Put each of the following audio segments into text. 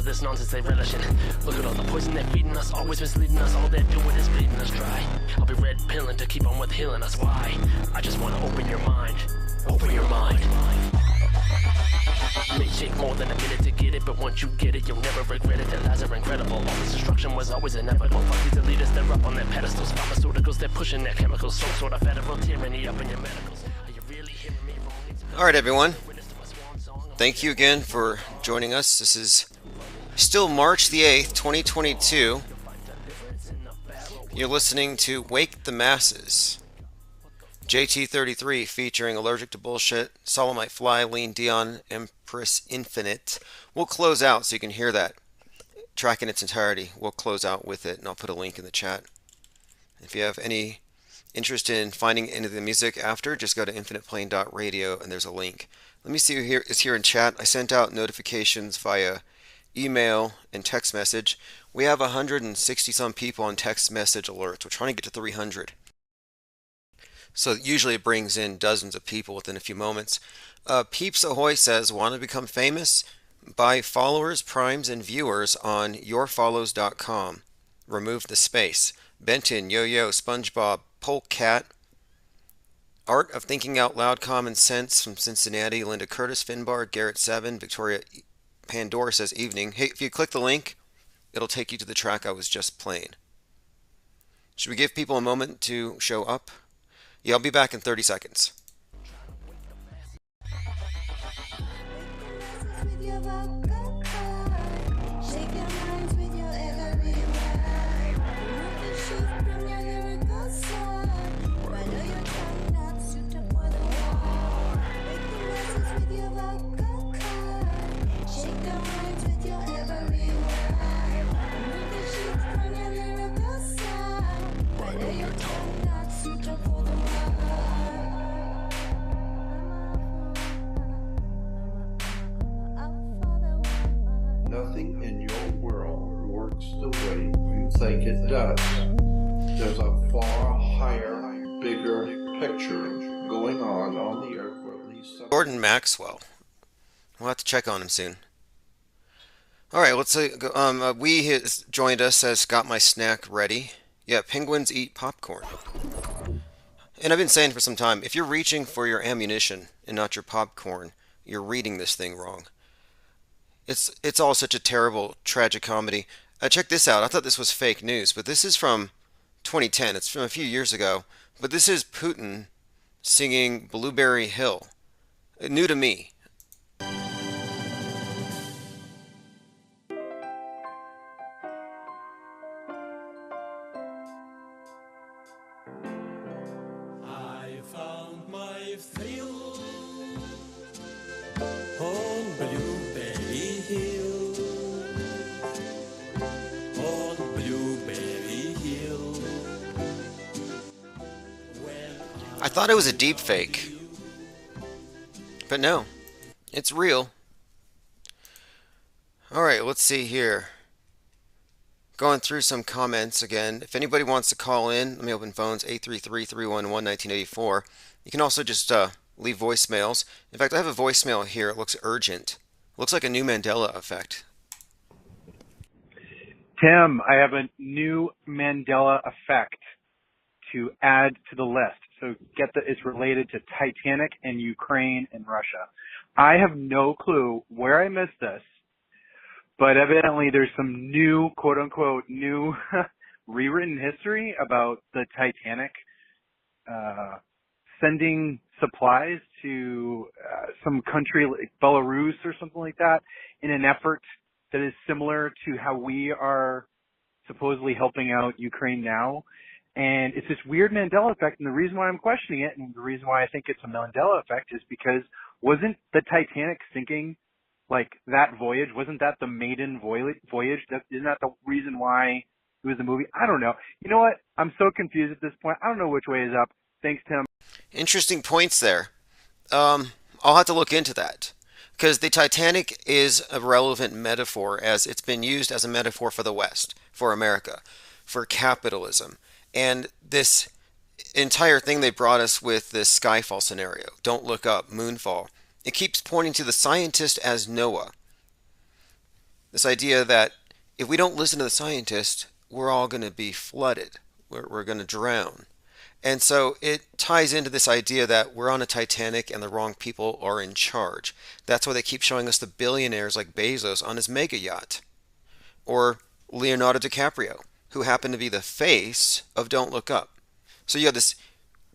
of this nonsense they relish in. Look at all the poison they're feeding us, always misleading us. All they're doing is bleeding us dry. I'll be red pilling to keep on with healing us. Why? I just want to open your mind. Open your mind. It may take more than a minute to get it, but once you get it, you'll never regret it. Their lies are incredible. All this destruction was always inevitable. Fuck these elitists, they're up on their pedestals. Pharmaceuticals, they're pushing their chemicals. Some sort of federal tyranny up in your medicals. Are you really hearing me wrong? All right, everyone. Thank you again for joining us. This is still March the 8th, 2022. You're listening to Wake the Masses. JT33 featuring Allergic to Bullshit, Solemite Fly, Lean Dion, Empress Infinite. We'll close out so you can hear that track in its entirety. We'll close out with it, and I'll put a link in the chat. If you have any interest in finding any of the music after, just go to infiniteplane.radio and there's a link. Let me see who is here in chat. I sent out notifications via email and text message. We have 160 some people on text message alerts. We're trying to get to 300. So usually it brings in dozens of people within a few moments. Peeps Ahoy says, want to become famous? Buy followers, primes, and viewers on yourfollows.com. Remove the space. Benton, Yo-Yo, SpongeBob, Polecat, Art of Thinking Out Loud, Common Sense from Cincinnati, Linda Curtis, Finbar, Garrett 7, Victoria Pandora says evening. Hey, if you click the link, it'll take you to the track I was just playing. Should we give people a moment to show up? Yeah, I'll be back in 30 seconds. Nothing in your world works the way you think it does. There's a far higher, bigger picture going on the earth where at least some... Gordon Maxwell. We'll have to check on him soon. All right, let's see. We has joined us, says, got my snack ready. Yeah, penguins eat popcorn. And I've been saying for some time, if you're reaching for your ammunition and not your popcorn, you're reading this thing wrong. It's all such a terrible, tragic comedy. Check this out. I thought this was fake news, but this is from 2010. It's from a few years ago. But this is Putin singing Blueberry Hill. New to me. I found my thrill on Blueberry Hill, on Blueberry Hill. I thought it was a deep fake. But no, it's real. Alright, let's see here. Going through some comments again. If anybody wants to call in, let me open phones, 833-311-1984. You can also just leave voicemails. In fact, I have a voicemail here. It looks urgent. Looks like a new Mandela Effect. Tim, I have a new Mandela Effect to add to the list. So it's related to Titanic and Ukraine and Russia. I have no clue where I missed this, but evidently there's some new, quote unquote, new rewritten history about the Titanic sending supplies to some country like Belarus or something like that in an effort that is similar to how we are supposedly helping out Ukraine now. And it's this weird Mandela Effect, and the reason why I'm questioning it and the reason why I think it's a Mandela Effect is because wasn't the Titanic sinking, like that voyage, wasn't that the maiden voyage? Isn't that the reason why it was a movie? I don't know. You know what? I'm so confused at this point. I don't know which way is up. Thanks, Tim. Interesting points there. I'll have to look into that. Because the Titanic is a relevant metaphor as it's been used as a metaphor for the West, for America, for capitalism. And this entire thing they brought us with this Skyfall scenario, don't look up, moonfall, it keeps pointing to the scientist as Noah. This idea that if we don't listen to the scientists, we're all going to be flooded. We're going to drown. And so it ties into this idea that we're on a Titanic and the wrong people are in charge. That's why they keep showing us the billionaires like Bezos on his mega yacht. Or Leonardo DiCaprio, who happened to be the face of Don't Look Up. So you have this,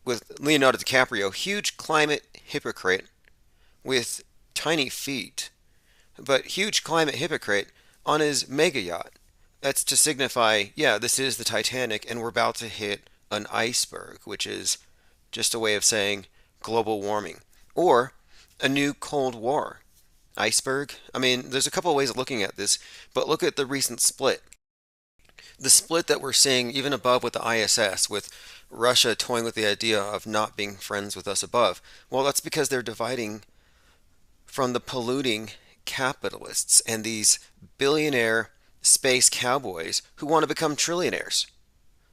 with Leonardo DiCaprio, huge climate hypocrite with tiny feet, but huge climate hypocrite on his mega yacht. That's to signify, yeah, this is the Titanic and we're about to hit an iceberg, which is just a way of saying global warming. Or a new Cold War. Iceberg? I mean, there's a couple of ways of looking at this, but look at the recent split. The split that we're seeing even above with the ISS, with Russia toying with the idea of not being friends with us above. Well, that's because they're dividing from the polluting capitalists and these billionaire space cowboys who want to become trillionaires.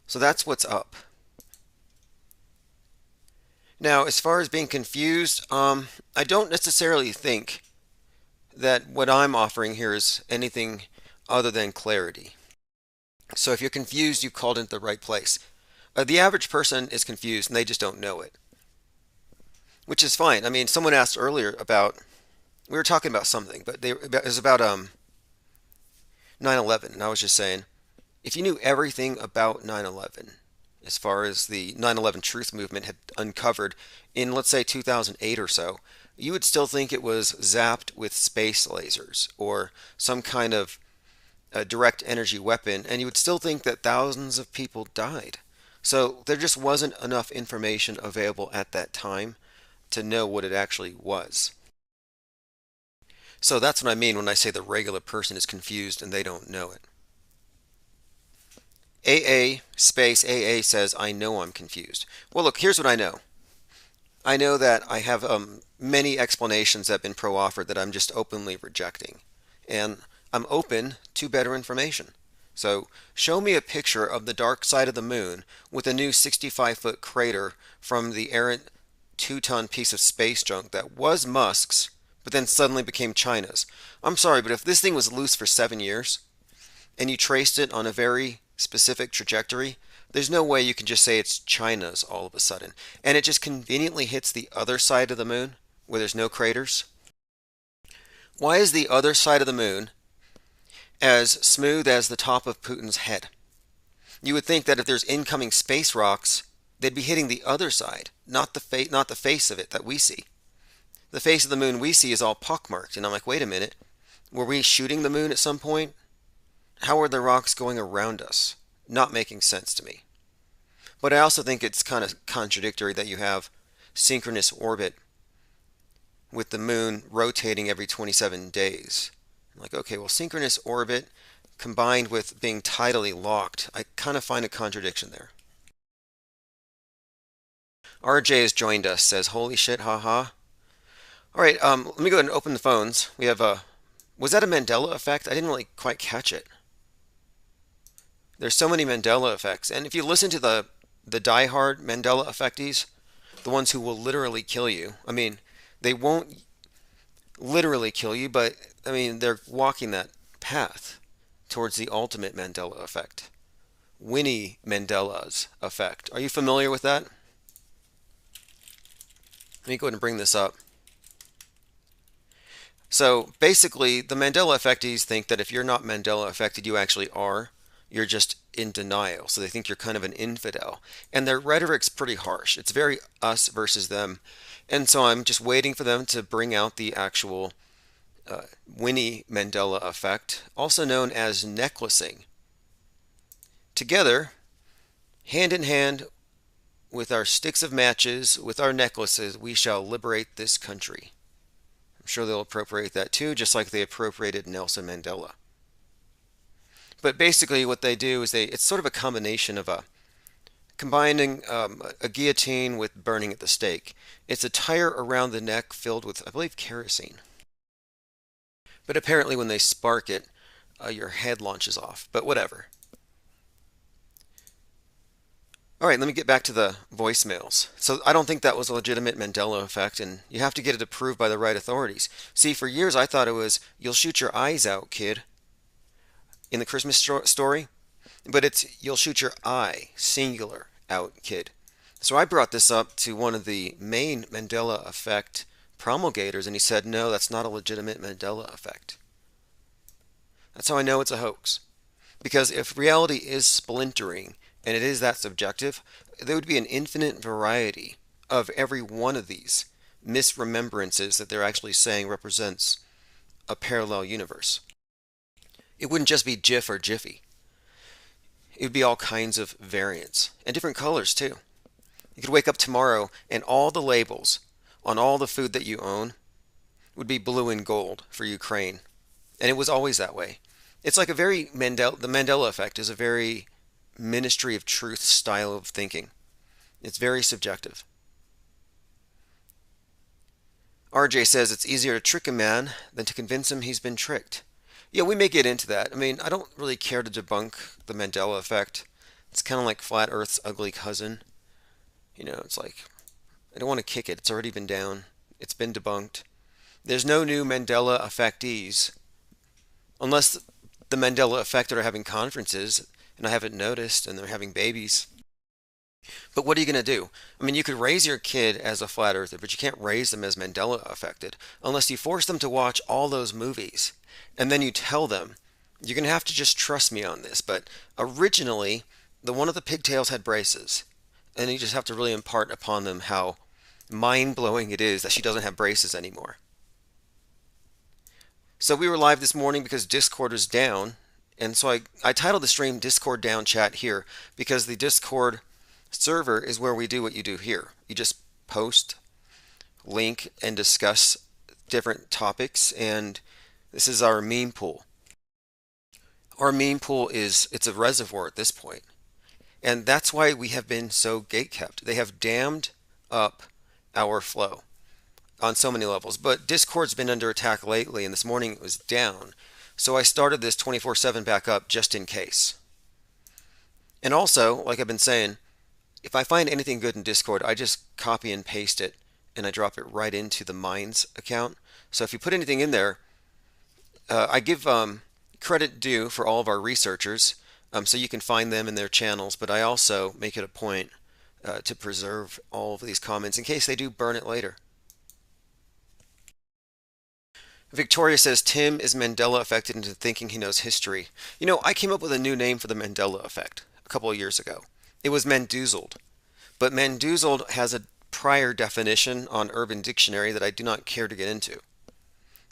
So that's what's up. Now, as far as being confused, I don't necessarily think that what I'm offering here is anything other than clarity. So if you're confused, you've called into the right place. The average person is confused and they just don't know it, which is fine. I mean, someone asked earlier about, we were talking about something, but it was about 9/11, and I was just saying, if you knew everything about 9/11, as far as the 9/11 truth movement had uncovered in, let's say, 2008 or so, you would still think it was zapped with space lasers or some kind of direct energy weapon, and you would still think that thousands of people died. So there just wasn't enough information available at that time to know what it actually was. So that's what I mean when I say the regular person is confused and they don't know it. AA space AA says, I know I'm confused. Well, look, here's what I know. I know that I have many explanations that have been pro-offered that I'm just openly rejecting. And I'm open to better information. So show me a picture of the dark side of the moon with a new 65-foot crater from the errant 2-ton piece of space junk that was Musk's, but then suddenly became China's. I'm sorry, but if this thing was loose for 7 years, and you traced it on a very specific trajectory, there's no way you can just say it's China's all of a sudden. And it just conveniently hits the other side of the moon, where there's no craters. Why is the other side of the moon as smooth as the top of Putin's head? You would think that if there's incoming space rocks, they'd be hitting the other side, not the face of it that we see. The face of the moon we see is all pockmarked, and I'm like, wait a minute, were we shooting the moon at some point? How are the rocks going around us? Not making sense to me. But I also think it's kind of contradictory that you have synchronous orbit with the moon rotating every 27 days. I'm like, okay, well, synchronous orbit combined with being tidally locked, I kind of find a contradiction there. RJ has joined us, says, holy shit, haha. All right, let me go ahead and open the phones. We have was that a Mandela effect? I didn't really quite catch it. There's so many Mandela effects. And if you listen to the diehard Mandela effecties, the ones who will literally kill you, I mean, they won't literally kill you, but, I mean, they're walking that path towards the ultimate Mandela effect. Winnie Mandela's effect. Are you familiar with that? Let me go ahead and bring this up. So basically, the Mandela effectees think that if you're not Mandela affected, you actually are. You're just in denial. So they think you're kind of an infidel. And their rhetoric's pretty harsh. It's very us versus them. And so I'm just waiting for them to bring out the actual Winnie Mandela effect, also known as necklacing. Together, hand in hand with our sticks of matches, with our necklaces, we shall liberate this country. I'm sure they'll appropriate that too, just like they appropriated Nelson Mandela. But basically what they do is it's sort of a combination of combining a guillotine with burning at the stake. It's a tire around the neck filled with, I believe, kerosene. But apparently when they spark it, your head launches off. But whatever. All right, let me get back to the voicemails. So I don't think that was a legitimate Mandela effect, and you have to get it approved by the right authorities. See, for years I thought it was, you'll shoot your eyes out, kid. in the Christmas story, but it's you'll shoot your eye, singular, out, kid. So I brought this up to one of the main Mandela Effect promulgators, and he said, no, that's not a legitimate Mandela Effect. That's how I know it's a hoax. Because if reality is splintering, and it is that subjective, there would be an infinite variety of every one of these misremembrances that they're actually saying represents a parallel universe. It wouldn't just be GIF or Jiffy. It would be all kinds of variants, and different colors too. You could wake up tomorrow and all the labels on all the food that you own would be blue and gold for Ukraine. And it was always that way. It's like a very the Mandela Effect is a very Ministry of Truth style of thinking. It's very subjective. RJ says it's easier to trick a man than to convince him he's been tricked. Yeah, we may get into that. I mean, I don't really care to debunk the Mandela Effect. It's kind of like Flat Earth's ugly cousin. You know, it's like, I don't want to kick it. It's already been down. It's been debunked. There's no new Mandela Effectees. Unless the Mandela Effect are having conferences, and I haven't noticed, and they're having babies. But what are you going to do? I mean, you could raise your kid as a flat earther, but you can't raise them as Mandela affected unless you force them to watch all those movies. And then you tell them, you're going to have to just trust me on this. But originally, the one of the pigtails had braces. And you just have to really impart upon them how mind-blowing it is that she doesn't have braces anymore. So we were live this morning because Discord is down. And so I titled the stream Discord Down Chat here because the Discord server is where we do what you do here. You just post, link, and discuss different topics, and this is our meme pool. Our meme pool it's a reservoir at this point. And that's why we have been so gatekept. They have dammed up our flow on so many levels. But Discord's been under attack lately, and this morning it was down. So I started this 24/7 back up just in case. And also, like I've been saying, if I find anything good in Discord, I just copy and paste it, and I drop it right into the Minds account. So if you put anything in there, I give credit due for all of our researchers, so you can find them in their channels, but I also make it a point to preserve all of these comments in case they do burn it later. Victoria says Tim is Mandela affected into thinking he knows history. You know, I came up with a new name for the Mandela effect a couple of years ago. It was Mandoozled. But Mandoozled has a prior definition on Urban Dictionary that I do not care to get into.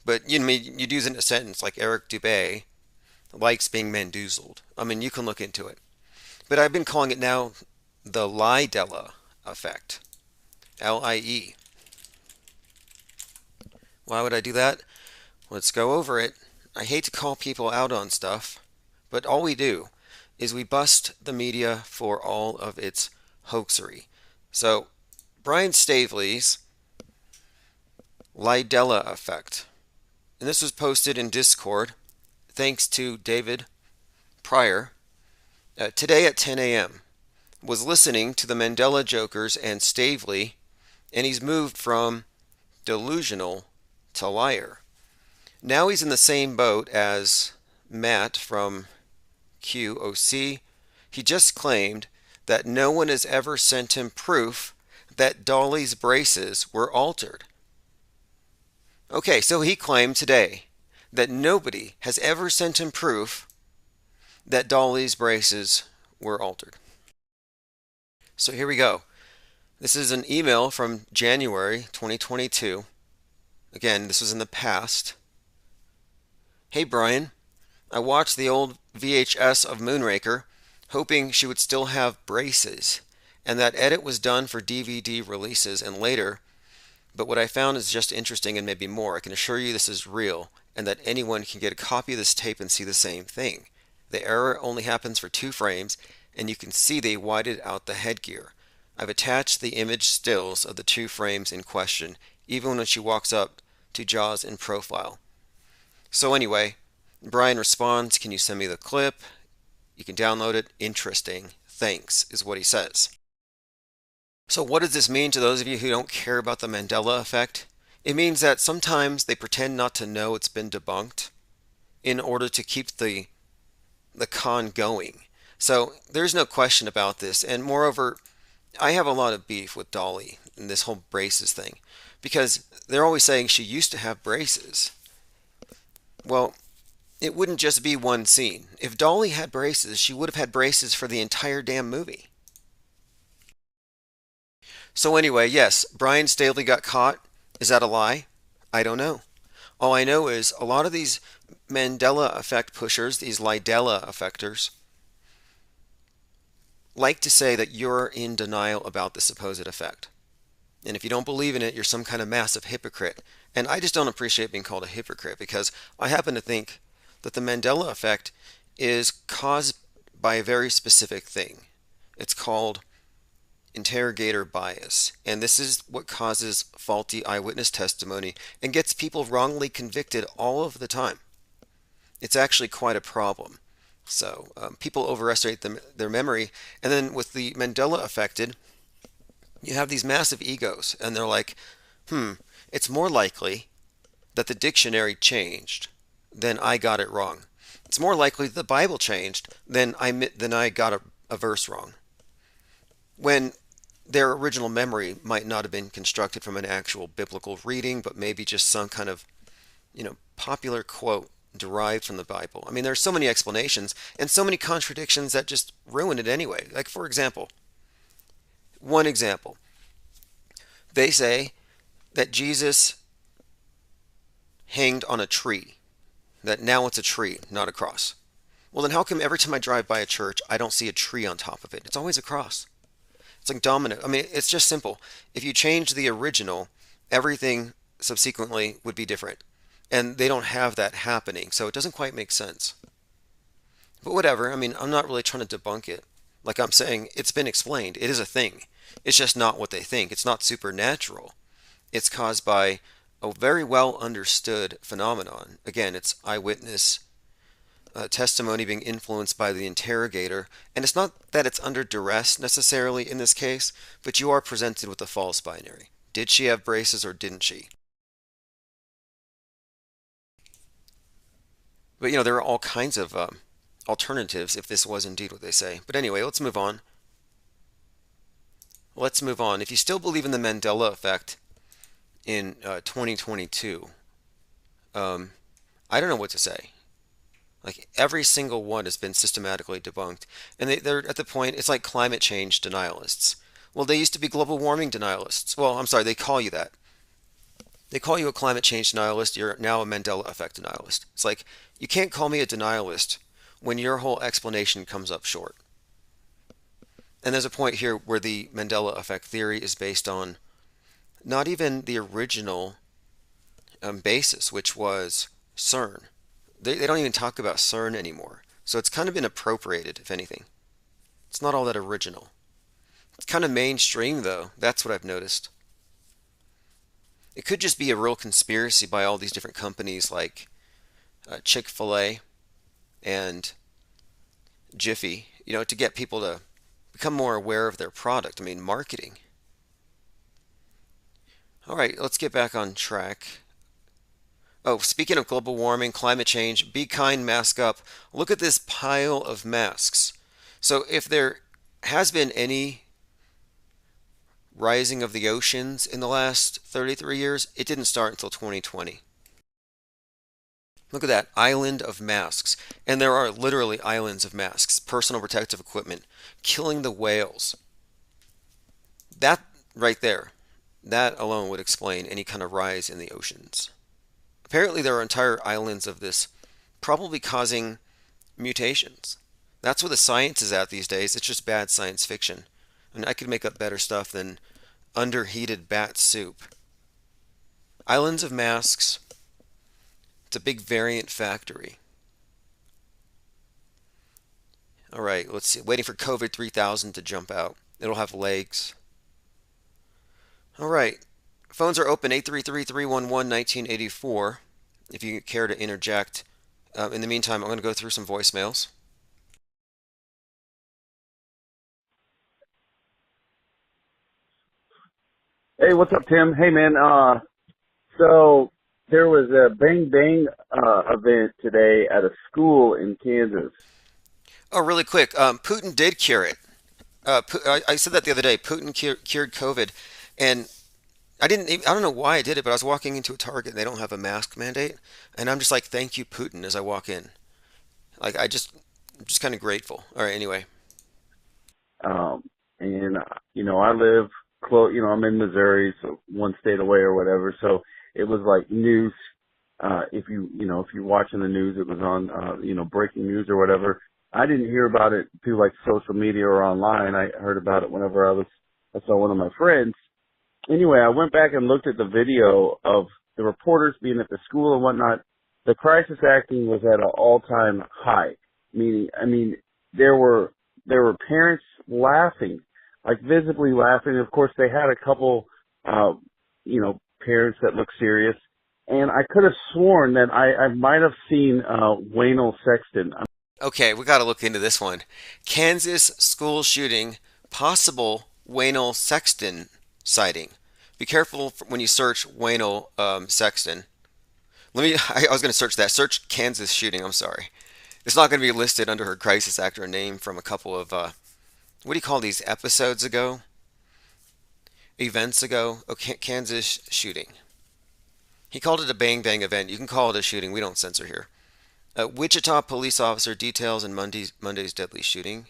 But you'd use it in a sentence like Eric Dubé likes being Mandoozled. I mean, you can look into it. But I've been calling it now the Lydella effect. L-I-E. Why would I do that? Let's go over it. I hate to call people out on stuff, but all we do is we bust the media for all of its hoaxery. So, Brian Stavely's Lydella Effect. And this was posted in Discord, thanks to David Pryor. Today at 10 a.m. was listening to the Mandela Jokers and Stavely, and he's moved from delusional to liar. Now he's in the same boat as Matt from QOC. He just claimed that no one has ever sent him proof that Dolly's braces were altered. Okay, so he claimed today that nobody has ever sent him proof that Dolly's braces were altered. So here we go. This is an email from January 2022. Again, this was in the past. Hey Brian, I watched the old VHS of Moonraker, hoping she would still have braces, and that edit was done for DVD releases and later, but what I found is just interesting and maybe more. I can assure you this is real, and that anyone can get a copy of this tape and see the same thing. The error only happens for 2 frames, and you can see they whited out the headgear. I've attached the image stills of the 2 frames in question, even when she walks up to Jaws in profile. So anyway, Brian responds, can you send me the clip? You can download it. Interesting. Thanks, is what he says. So what does this mean to those of you who don't care about the Mandela effect? It means that sometimes they pretend not to know it's been debunked in order to keep the the con going. So there's no question about this. And moreover, I have a lot of beef with Dolly and this whole braces thing because they're always saying she used to have braces. Well, it wouldn't just be one scene. If Dolly had braces, she would have had braces for the entire damn movie. So anyway, yes, Brian Stavely got caught. Is that a lie? I don't know. All I know is a lot of these Mandela Effect pushers, these Lydella effectors, like to say that you're in denial about the supposed effect. And if you don't believe in it, you're some kind of massive hypocrite. And I just don't appreciate being called a hypocrite because I happen to think that the Mandela Effect is caused by a very specific thing. It's called Interrogator Bias. And this is what causes faulty eyewitness testimony and gets people wrongly convicted all of the time. It's actually quite a problem. So people overestimate their memory. And then with the Mandela affected, you have these massive egos. And they're like, it's more likely that the dictionary changed than I got it wrong. It's more likely that the Bible changed than I got a verse wrong. When their original memory might not have been constructed from an actual biblical reading, but maybe just some kind of, popular quote derived from the Bible. I mean, there's so many explanations and so many contradictions that just ruin it anyway. Like, for example, one example. They say that Jesus hanged on a tree, that now it's a tree, not a cross. Well, then how come every time I drive by a church, I don't see a tree on top of it? It's always a cross. It's like domino. I mean, it's just simple. If you change the original, everything subsequently would be different. And they don't have that happening, so it doesn't quite make sense. But whatever, I mean, I'm not really trying to debunk it. Like I'm saying, it's been explained. It is a thing. It's just not what they think. It's not supernatural. It's caused by a very well understood phenomenon. Again, it's eyewitness testimony being influenced by the interrogator. And it's not that it's under duress necessarily in this case, but you are presented with a false binary. Did she have braces or didn't she? But there are all kinds of alternatives if this was indeed what they say. But anyway, let's move on. If you still believe in the Mandela Effect in 2022, I don't know what to say. Like, every single one has been systematically debunked. And they're at the point, it's like climate change denialists. Well, they used to be global warming denialists. Well, I'm sorry, they call you that. They call you a climate change denialist. You're now a Mandela Effect denialist. It's like, you can't call me a denialist when your whole explanation comes up short. And there's a point here where the Mandela Effect theory is based on not even the original basis, which was CERN. They don't even talk about CERN anymore. So it's kind of been appropriated, if anything. It's not all that original. It's kind of mainstream, though. That's what I've noticed. It could just be a real conspiracy by all these different companies like Chick-fil-A and Jiffy, to get people to become more aware of their product. I mean, marketing. All right, let's get back on track. Oh, speaking of global warming, climate change, be kind, mask up. Look at this pile of masks. So if there has been any rising of the oceans in the last 33 years, it didn't start until 2020. Look at that island of masks. And there are literally islands of masks, personal protective equipment, killing the whales. That right there, that alone would explain any kind of rise in the oceans. Apparently there are entire islands of this, probably causing mutations. That's where the science is at these days. It's just bad science fiction. And I could make up better stuff than underheated bat soup. Islands of masks. It's a big variant factory. All right, let's see. Waiting for COVID 3000 to jump out. It'll have legs. All right. Phones are open, 833-311-1984, if you care to interject. In the meantime, I'm going to go through some voicemails. Hey, what's up, Tim? Hey, man. So there was a Bang Bang event today at a school in Kansas, Oh, really quick. Putin did cure it. I said that the other day. Putin cured COVID, and I don't know why I did it, but I was walking into a Target and they don't have a mask mandate, and I'm just like, thank you, Putin, as I walk in. Like I'm just kind of grateful. All right, anyway. Um, and I live close. I'm in Missouri, so one state away or whatever. So it was like news. If you're watching the news, it was on, breaking news or whatever. I didn't hear about it through like social media or online. I heard about it whenever I saw one of my friends. Anyway, I went back and looked at the video of the reporters being at the school and whatnot. The crisis acting was at an all-time high. There were parents laughing, like visibly laughing. Of course, they had a couple, parents that looked serious. And I could have sworn that I might have seen Waynell Sexton. Okay, we got to look into this one. Kansas school shooting, possible Waynell Sexton sighting. Be careful when you search Waynell Sexton. I was going to search that. Search Kansas shooting. I'm sorry. It's not going to be listed under her crisis actor name from a couple of, what do you call these, episodes ago? Events ago? Oh, Kansas shooting. He called it a bang-bang event. You can call it a shooting. We don't censor here. Wichita police officer details in Monday's deadly shooting.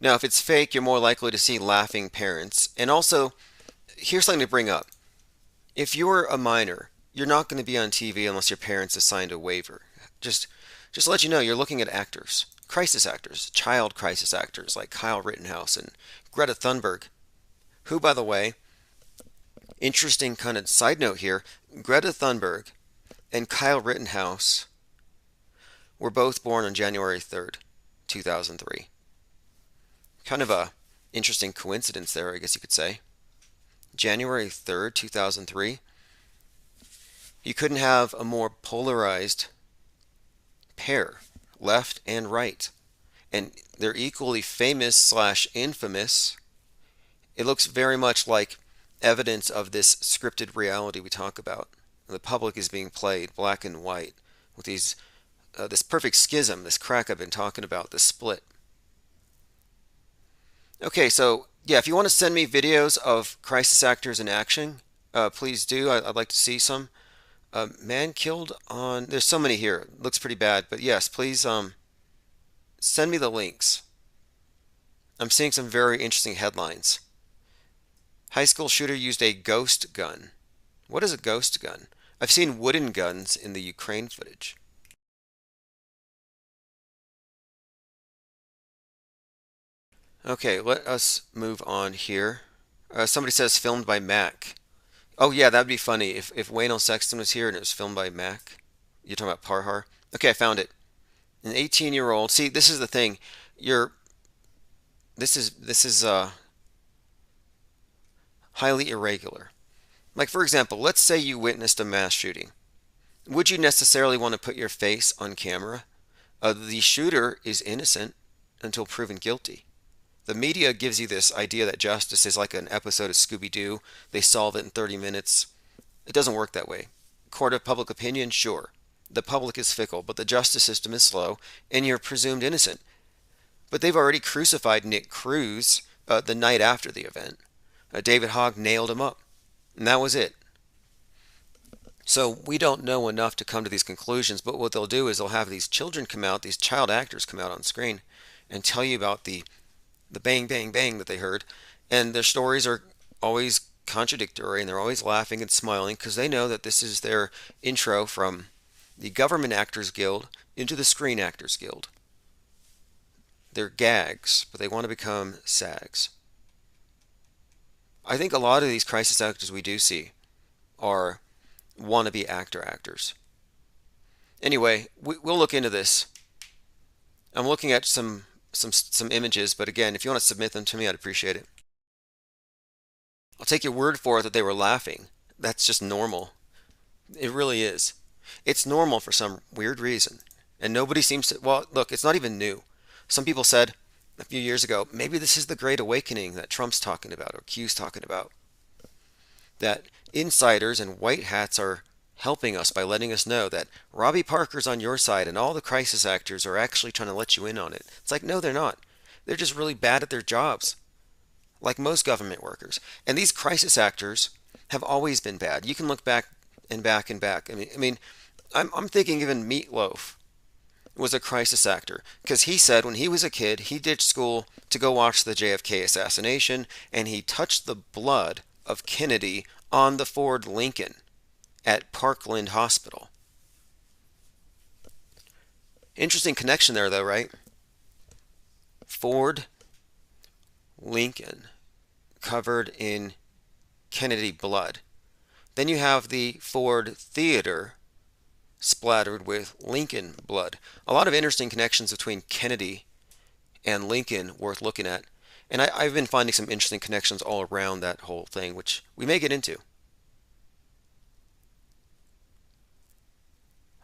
Now, if it's fake, you're more likely to see laughing parents. And also, here's something to bring up. If you're a minor, you're not going to be on TV unless your parents have signed a waiver. Just to let you know, you're looking at actors, crisis actors, child crisis actors like Kyle Rittenhouse and Greta Thunberg, who, by the way, interesting kind of side note here, Greta Thunberg and Kyle Rittenhouse were both born on January 3rd, 2003. Kind of a interesting coincidence there, I guess you could say. January 3rd, 2003. You couldn't have a more polarized pair, left and right. And they're equally famous / infamous. It looks very much like evidence of this scripted reality we talk about. The public is being played black and white with this perfect schism, this crack I've been talking about, this split. Okay, so yeah, if you want to send me videos of crisis actors in action, please do. I'd like to see some. Man killed on... There's so many here. Looks pretty bad, but yes, please send me the links. I'm seeing some very interesting headlines. High school shooter used a ghost gun. What is a ghost gun? I've seen wooden guns in the Ukraine footage. Okay, let us move on here. Somebody says filmed by Mac. Oh yeah, that'd be funny if Waynell Sexton was here and it was filmed by Mac. You're talking about Parhar? Okay, I found it. An 18-year-old. See, this is the thing. This is highly irregular. Like, for example, let's say you witnessed a mass shooting. Would you necessarily want to put your face on camera? The shooter is innocent until proven guilty. The media gives you this idea that justice is like an episode of Scooby-Doo. They solve it in 30 minutes. It doesn't work that way. Court of public opinion, sure. The public is fickle, but the justice system is slow, and you're presumed innocent. But they've already crucified Nick Cruz the night after the event. David Hogg nailed him up. And that was it. So we don't know enough to come to these conclusions, but what they'll do is they'll have these children come out, these child actors come out on screen and tell you about the bang, bang, bang that they heard. And their stories are always contradictory, and they're always laughing and smiling because they know that this is their intro from the Government Actors Guild into the Screen Actors Guild. They're gags, but they want to become SAGs. I think a lot of these crisis actors we do see are wannabe actors. Anyway, we'll look into this. I'm looking at some images, but again, if you want to submit them to me, I'd appreciate it. I'll take your word for it that they were laughing. That's just normal. It really is. It's normal for some weird reason. And nobody seems to... Well, look, it's not even new. Some people said a few years ago, maybe this is the Great Awakening that Trump's talking about, or Q's talking about. That insiders and white hats are helping us by letting us know that Robbie Parker's on your side and all the crisis actors are actually trying to let you in on it. It's like, no, they're not. They're just really bad at their jobs, like most government workers. And these crisis actors have always been bad. You can look back and back and back. I'm thinking even Meatloaf was a crisis actor because he said when he was a kid, he ditched school to go watch the JFK assassination, and he touched the blood of Kennedy on the Ford Lincoln at Parkland Hospital. Interesting connection there, though, right? Ford Lincoln covered in Kennedy blood. Then you have the Ford Theater splattered with Lincoln blood. A lot of interesting connections between Kennedy and Lincoln worth looking at. And I've been finding some interesting connections all around that whole thing, which we may get into.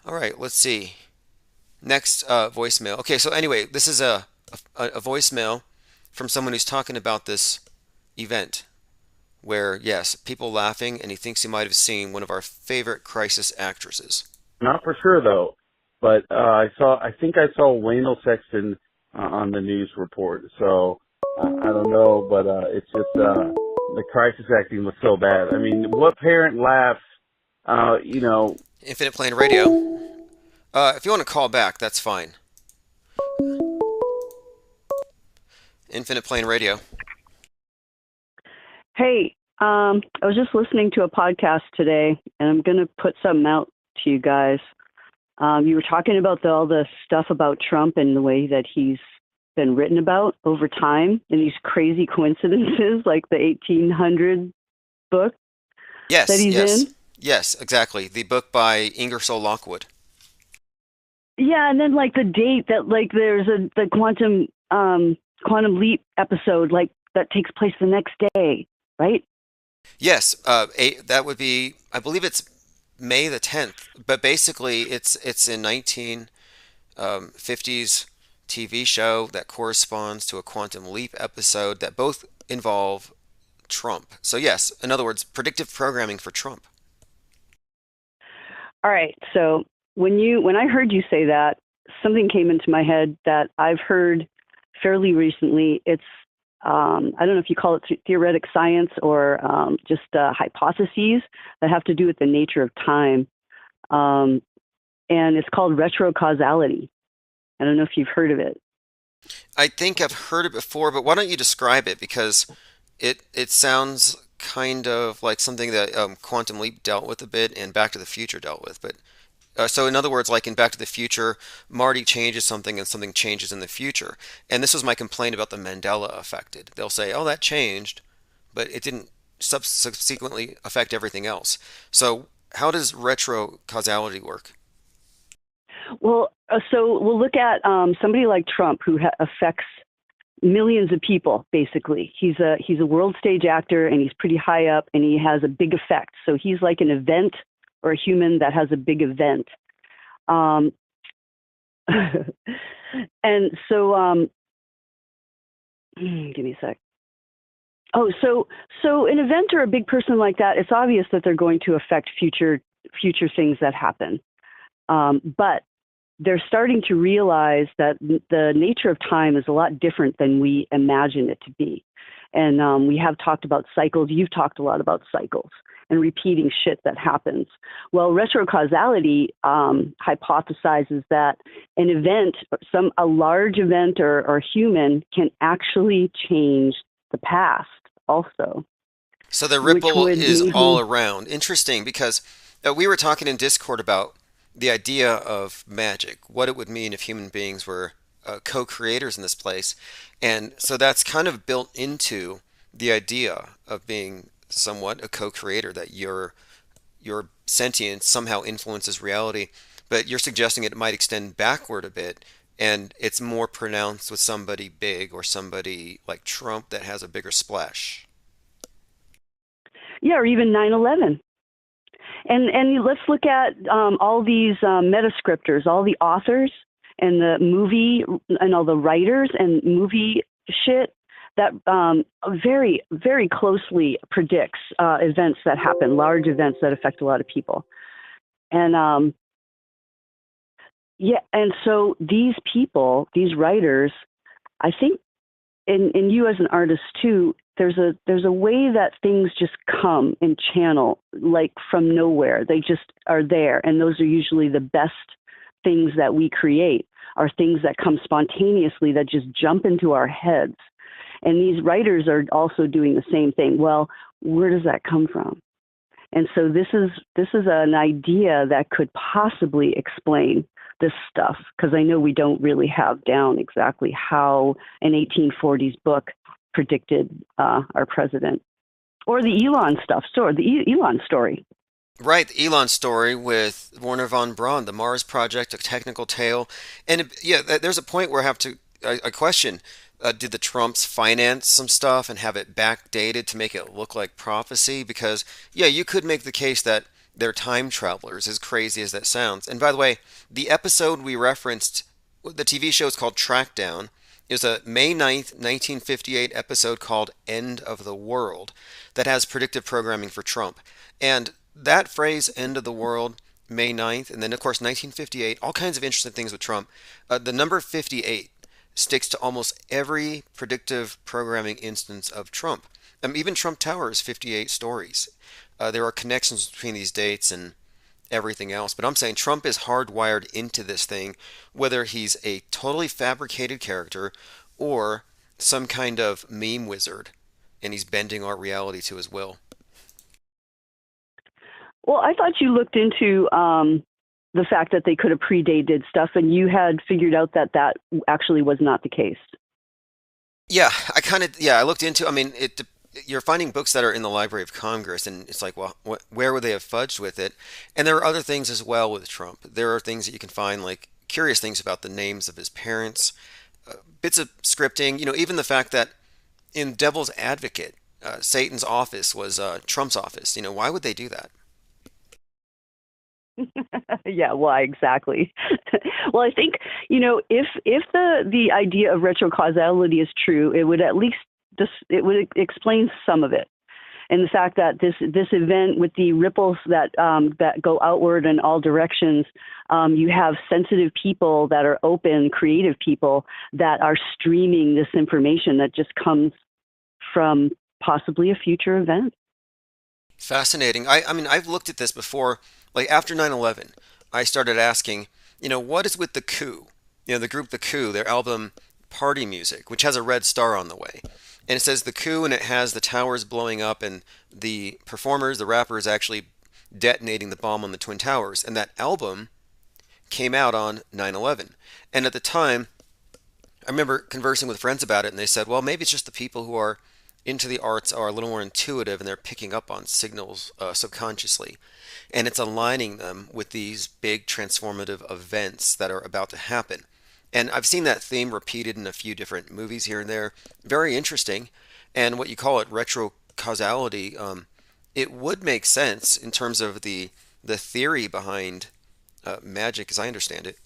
All right, let's see. Next voicemail. Okay, so anyway, this is a voicemail from someone who's talking about this event where, yes, people laughing, and he thinks he might have seen one of our favorite crisis actresses. Not for sure though, but I think I saw Wayne Sexton on the news report. So I don't know, but it's just the crisis acting was so bad. I mean, what parent laughs? Infinite Plane Radio. If you want to call back, that's fine. Infinite Plane Radio. Hey, I was just listening to a podcast today, and I'm going to put something out to you guys. You were talking about all the stuff about Trump and the way that he's been written about over time and these crazy coincidences like the 1800 book that he's in. Yes, exactly. The book by Ingersoll Lockwood. Yeah, and then like the date that like there's the quantum leap episode like that takes place the next day, right? Yes, that would be, I believe it's May the 10th, but basically it's a 1950s TV show that corresponds to a quantum leap episode that both involve Trump. So yes, in other words, predictive programming for Trump. All right, so when I heard you say that, something came into my head that I've heard fairly recently. It's I don't know if you call it theoretic science or just hypotheses that have to do with the nature of time. And it's called retrocausality. I don't know if you've heard of it. I think I've heard it before, but why don't you describe it? Because it sounds kind of like something that Quantum Leap dealt with a bit and Back to the Future dealt with. But so in other words, like in Back to the Future, Marty changes something and something changes in the future. And this was my complaint about the Mandela Effect. They'll say, oh, that changed, but it didn't subsequently affect everything else. So how does retrocausality work? Well, so we'll look at somebody like Trump who affects millions of people, basically. He's a world stage actor, and he's pretty high up, and he has a big effect. So he's like an event or a human that has a big event. And so, give me a sec. Oh, so an event or a big person like that, it's obvious that they're going to affect future things that happen. But they're starting to realize that the nature of time is a lot different than we imagine it to be. And we have talked about cycles. You've talked a lot about cycles and repeating shit that happens. Well, retrocausality hypothesizes that an event, a large event or human can actually change the past also. So the ripple is all around. Interesting, because we were talking in Discord about the idea of magic, what it would mean if human beings were co-creators in this place. And so that's kind of built into the idea of being somewhat a co-creator, that your sentience somehow influences reality. But you're suggesting it might extend backward a bit, and it's more pronounced with somebody big or somebody like Trump that has a bigger splash. Yeah, or even 9/11. And let's look at all these metascriptors, all the authors and the movie and all the writers and movie shit that very, very closely predicts events that happen, large events that affect a lot of people. And yeah, and so these people, these writers, I think, in you as an artist too, there's a way that things just come and channel like from nowhere. They just are there, and those are usually the best things that we create, are things that come spontaneously, that just jump into our heads. And these writers are also doing the same thing. Well, where does that come from? And so this is an idea that could possibly explain this stuff, because I know we don't really have down exactly how an 1840s book predicted our president, or the Elon stuff, the Elon story. Right, the Elon story with Werner von Braun, the Mars Project, a technical tale, and yeah, there's a point where I question: did the Trumps finance some stuff and have it backdated to make it look like prophecy? Because yeah, you could make the case that they're time travelers, as crazy as that sounds. And by the way, the episode we referenced, the TV show is called Trackdown. It was a May 9th, 1958 episode called End of the World that has predictive programming for Trump. And that phrase, end of the world, May 9th, and then of course 1958, all kinds of interesting things with Trump. The number 58 sticks to almost every predictive programming instance of Trump. Even Trump Tower is 58 stories. There are connections between these dates and everything else, but I'm saying Trump is hardwired into this thing, whether he's a totally fabricated character or some kind of meme wizard, and he's bending our reality to his will. Well, I thought you looked into the fact that they could have predated stuff, and you had figured out that that actually was not the case. Yeah, I looked into, I mean, you're finding books that are in the Library of Congress, and it's like, well, where would they have fudged with it? And there are other things as well with Trump. There are things that you can find, like curious things about the names of his parents, bits of scripting, even the fact that in Devil's Advocate, Satan's office was Trump's office. Why would they do that? Yeah, why exactly? Well, I think, if the idea of retrocausality is true, it would at least it would explain some of it. And the fact that this event with the ripples that go outward in all directions, you have sensitive people that are open, creative people that are streaming this information that just comes from possibly a future event. Fascinating. I mean, I've looked at this before. Like after 9/11, I started asking, what is with the Coup? The group The Coup, their album Party Music, which has a red star on the way. And it says The Coup, and it has the towers blowing up and the performers, the rappers, actually detonating the bomb on the Twin Towers. And that album came out on 9/11. And at the time, I remember conversing with friends about it, and they said, well, maybe it's just the people who are into the arts are a little more intuitive, and they're picking up on signals subconsciously. And it's aligning them with these big transformative events that are about to happen. And I've seen that theme repeated in a few different movies here and there. Very interesting. And what you call it, retrocausality, it would make sense in terms of the theory behind magic, as I understand it.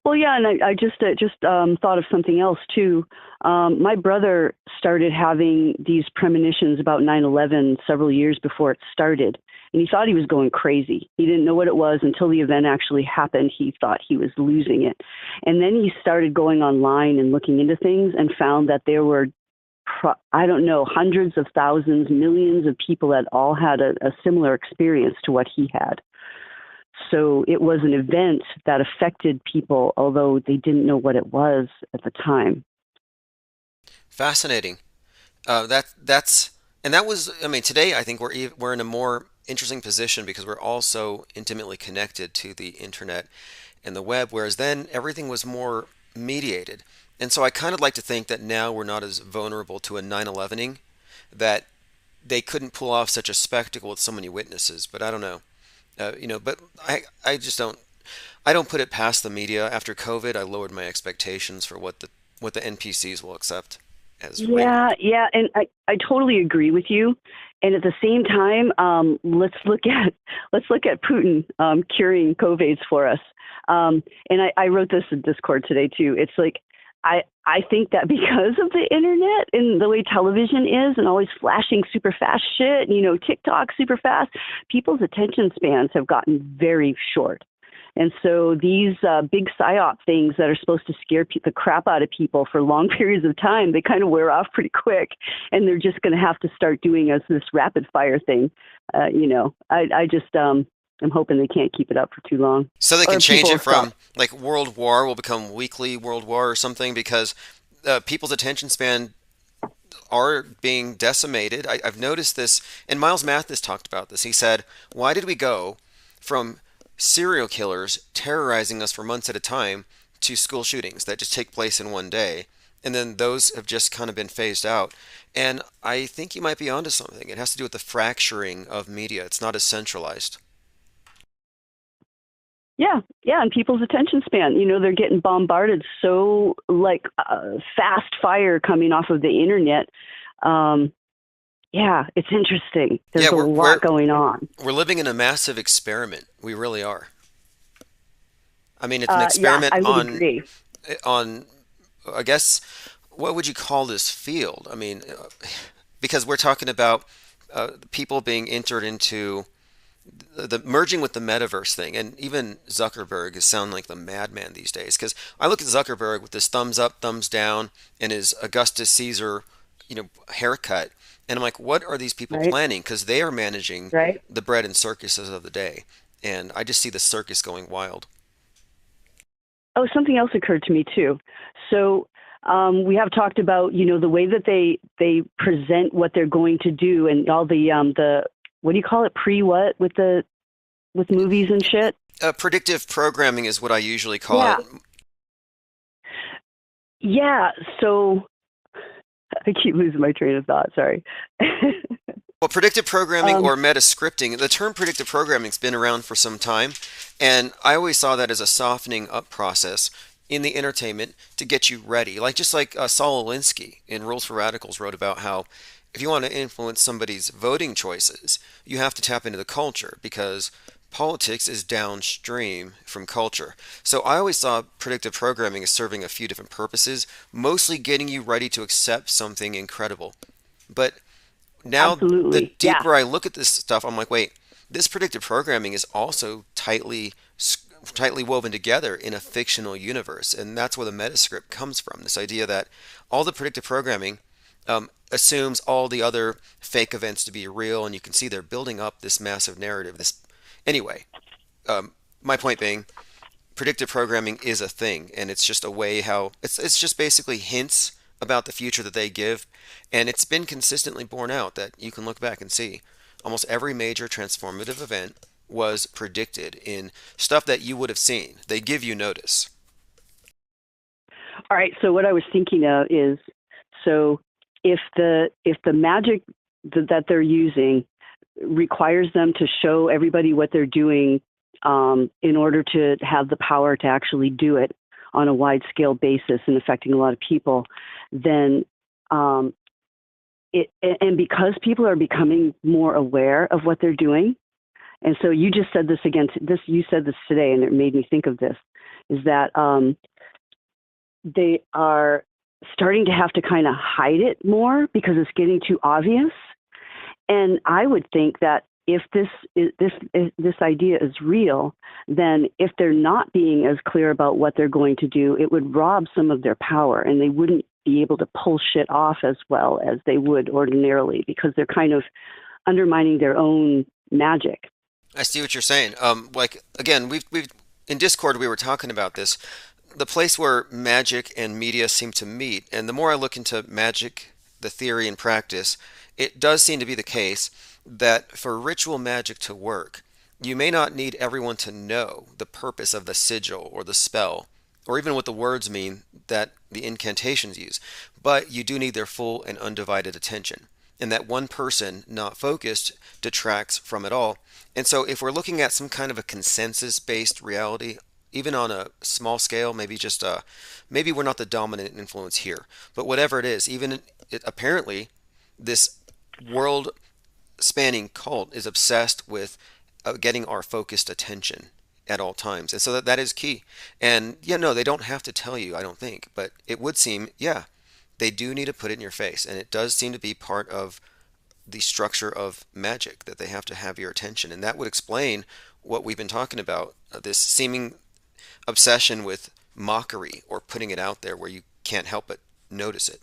Well, yeah, and I just thought of something else too. My brother started having these premonitions about 9/11 several years before it started, and he thought he was going crazy. He didn't know what it was until the event actually happened. He thought he was losing it, and then he started going online and looking into things and found that there were, I don't know, hundreds of thousands, millions of people that all had a similar experience to what he had. So it was an event that affected people, although they didn't know what it was at the time. Fascinating. And that was, I mean, today I think we're in a more interesting position because we're all so intimately connected to the internet and the web, whereas then everything was more mediated. And so I kind of like to think that now we're not as vulnerable to a 9/11ing, that they couldn't pull off such a spectacle with so many witnesses. But I don't know. But I just I don't put it past the media. After COVID, I lowered my expectations for what the NPCs will accept as real. Yeah, and I totally agree with you. And at the same time, let's look at Putin curing COVIDs for us. And I wrote this in Discord today too. It's like I think that because of the internet and the way television is and always flashing super fast shit, TikTok super fast, people's attention spans have gotten very short. And so these big psyop things that are supposed to scare the crap out of people for long periods of time, they kind of wear off pretty quick, and they're just going to have to start doing this rapid fire thing. I just I'm hoping they can't keep it up for too long. So they can Or change people it from like World War will become weekly World War or something because people's attention span are being decimated. I've noticed this, and Miles Mathis talked about this. He said, "Why did we go from serial killers terrorizing us for months at a time to school shootings that just take place in one day? And then those have just kind of been phased out." And I think you might be onto something. It has to do with the fracturing of media. It's not as centralized. Yeah, and people's attention span. They're getting bombarded so like fast fire coming off of the internet. Yeah, it's interesting. There's a lot going on. We're living in a massive experiment. We really are. I mean, it's an experiment on, I guess, what would you call this field? I mean, because we're talking about people being entered into the merging with the metaverse thing, and even Zuckerberg is sounding like the madman these days. Because I look at Zuckerberg with his thumbs up, thumbs down, and his Augustus Caesar, haircut, and I'm like, what are these people planning? Because they are managing the bread and circuses of the day, and I just see the circus going wild. Oh, something else occurred to me too. So we have talked about the way that they present what they're going to do, and all the what do you call it? Pre-what with movies and shit? Predictive programming is what I usually call it. Yeah. So I keep losing my train of thought. Sorry. Well, predictive programming or meta-scripting, the term predictive programming has been around for some time, and I always saw that as a softening up process in the entertainment to get you ready. Just like Saul Alinsky in Rules for Radicals wrote about how if you want to influence somebody's voting choices, you have to tap into the culture because politics is downstream from culture. So I always saw predictive programming as serving a few different purposes, mostly getting you ready to accept something incredible. But now the deeper I look at this stuff, I'm like, wait, this predictive programming is also tightly woven together in a fictional universe. And that's where the metascript comes from, this idea that all the predictive programming assumes all the other fake events to be real, and you can see they're building up this massive narrative. Anyway, my point being, predictive programming is a thing, and it's just a way how it's just basically hints about the future that they give, and it's been consistently borne out that you can look back and see almost every major transformative event was predicted in stuff that you would have seen. They give you notice. All right. So what I was thinking of is, so if the magic that they're using requires them to show everybody what they're doing in order to have the power to actually do it on a wide scale basis and affecting a lot of people, then and because people are becoming more aware of what they're doing, and so you just said this again. You said this today, and it made me think of this: is that they are starting to have to kind of hide it more because it's getting too obvious. And I would think that if this idea is real, then if they're not being as clear about what they're going to do, it would rob some of their power, and they wouldn't be able to pull shit off as well as they would ordinarily because they're kind of undermining their own magic. I see what you're saying. Again, we've in Discord we were talking about this. The place where magic and media seem to meet, and the more I look into magic, the theory and practice, it does seem to be the case that for ritual magic to work, you may not need everyone to know the purpose of the sigil or the spell, or even what the words mean that the incantations use, but you do need their full and undivided attention. And that one person not focused detracts from it all. And so if we're looking at some kind of a consensus-based reality, even on a small scale, maybe we're not the dominant influence here, but whatever it is, apparently this world-spanning cult is obsessed with getting our focused attention. at all times. And so that is key. And yeah, no, they don't have to tell you, I don't think, but it would seem, yeah, they do need to put it in your face. And it does seem to be part of the structure of magic that they have to have your attention. And that would explain what we've been talking about, this seeming obsession with mockery or putting it out there where you can't help but notice it.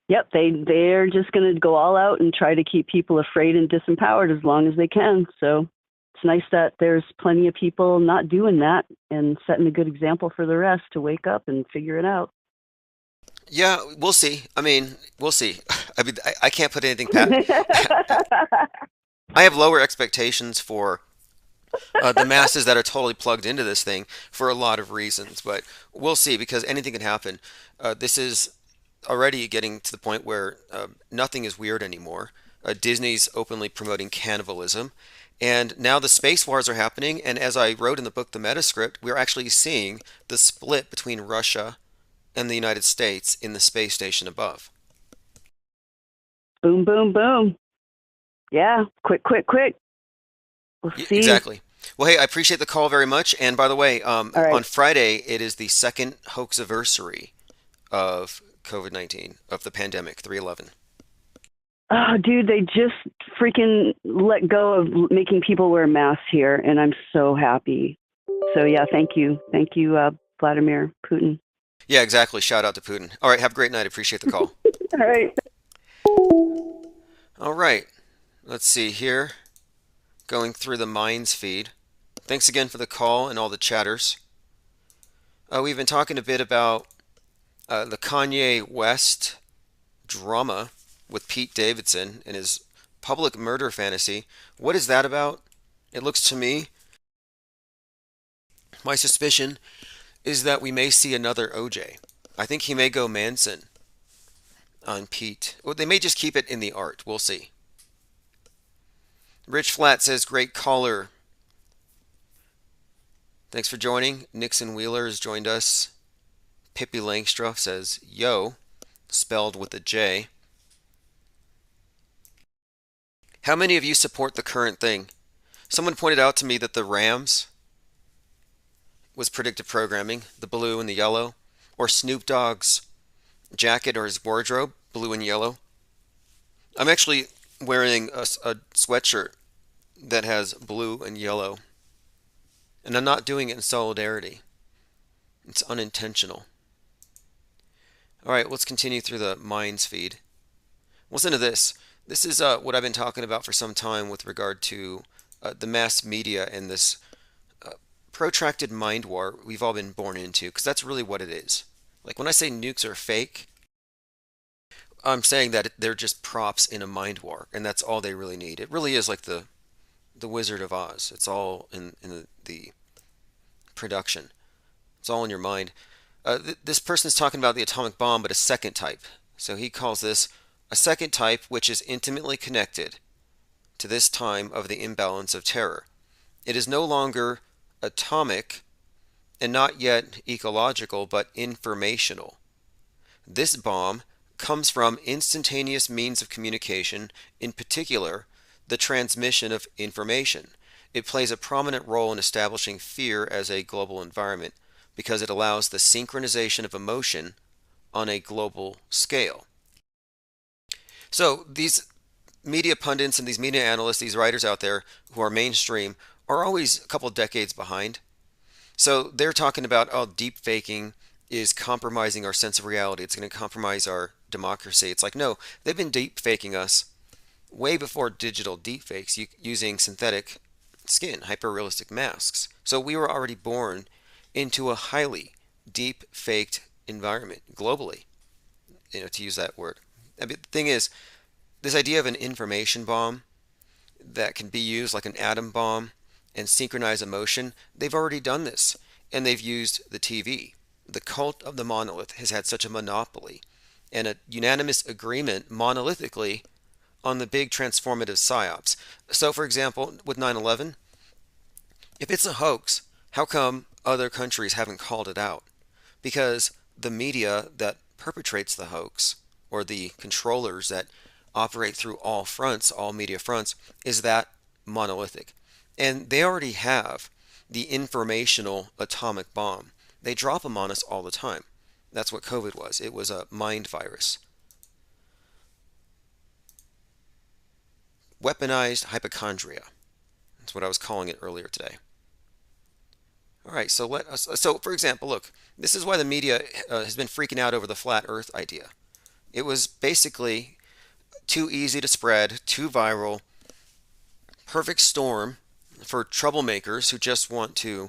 Yep, they're just going to go all out and try to keep people afraid and disempowered as long as they can. So it's nice that there's plenty of people not doing that and setting a good example for the rest to wake up and figure it out. Yeah, we'll see. I mean, we'll see. I mean, I can't put anything past. I have lower expectations for the masses that are totally plugged into this thing for a lot of reasons, but we'll see because anything can happen. This is already getting to the point where nothing is weird anymore. Disney's openly promoting cannibalism, and now the space wars are happening. And as I wrote in the book, The Metascript, we're actually seeing the split between Russia and the United States in the space station above. Boom, boom, boom. Yeah, quick. We'll see. Exactly. Well, hey, I appreciate the call very much. And by the way, right. on Friday, it is the second hoax anniversary of COVID-19, of the pandemic, 3/11. Oh, dude, they just freaking let go of making people wear masks here, and I'm so happy. So, yeah, thank you. Thank you, Vladimir Putin. Yeah, exactly. Shout out to Putin. All right, have a great night. Appreciate the call. All right. All right. Let's see here. Going through the Minds feed. Thanks again for the call and all the chatters. We've been talking a bit about the Kanye West drama with Pete Davidson and his public murder fantasy. What is that about? It looks to me, my suspicion is that we may see another OJ. I think he may go Manson on Pete. Or they may just keep it in the art. We'll see. Rich Flat says, great caller. Thanks for joining. Nixon Wheeler has joined us. Pippi Langstroth says, yo, spelled with a J. How many of you support the current thing? Someone pointed out to me that the Rams was predictive programming, the blue and the yellow, or Snoop Dogg's jacket or his wardrobe, blue and yellow. I'm actually wearing a sweatshirt that has blue and yellow, and I'm not doing it in solidarity. It's unintentional. All right, let's continue through the Minds feed. Listen to this. This is what I've been talking about for some time with regard to the mass media and this protracted mind war we've all been born into, because that's really what it is. Like when I say nukes are fake, I'm saying that they're just props in a mind war, and that's all they really need. It really is like the Wizard of Oz. It's all in the production. It's all in your mind. This person is talking about the atomic bomb, but a second type. So he calls this a second type which is intimately connected to this time of the imbalance of terror. It is no longer atomic and not yet ecological, but informational. This bomb comes from instantaneous means of communication, in particular, the transmission of information. It plays a prominent role in establishing fear as a global environment because it allows the synchronization of emotion on a global scale. So these media pundits and these media analysts, these writers out there who are mainstream, are always a couple decades behind. So they're talking about, oh, deep faking is compromising our sense of reality. It's going to compromise our democracy. It's like, no, they've been deep faking us way before digital deep fakes using synthetic skin, hyper-realistic masks. So we were already born into a highly deep faked environment globally, to use that word. I mean, the thing is, this idea of an information bomb that can be used like an atom bomb and synchronize emotion, they've already done this, and they've used the TV. The cult of the monolith has had such a monopoly and a unanimous agreement monolithically on the big transformative psyops. So, for example, with 9/11, if it's a hoax, how come other countries haven't called it out? Because the media that perpetrates the hoax, or the controllers that operate through all fronts, all media fronts, is that monolithic. And they already have the informational atomic bomb. They drop them on us all the time. That's what COVID was. It was a mind virus. Weaponized hypochondria. That's what I was calling it earlier today. All right, so for example, look, this is why the media has been freaking out over the flat earth idea. It was basically too easy to spread, too viral, perfect storm for troublemakers who just want to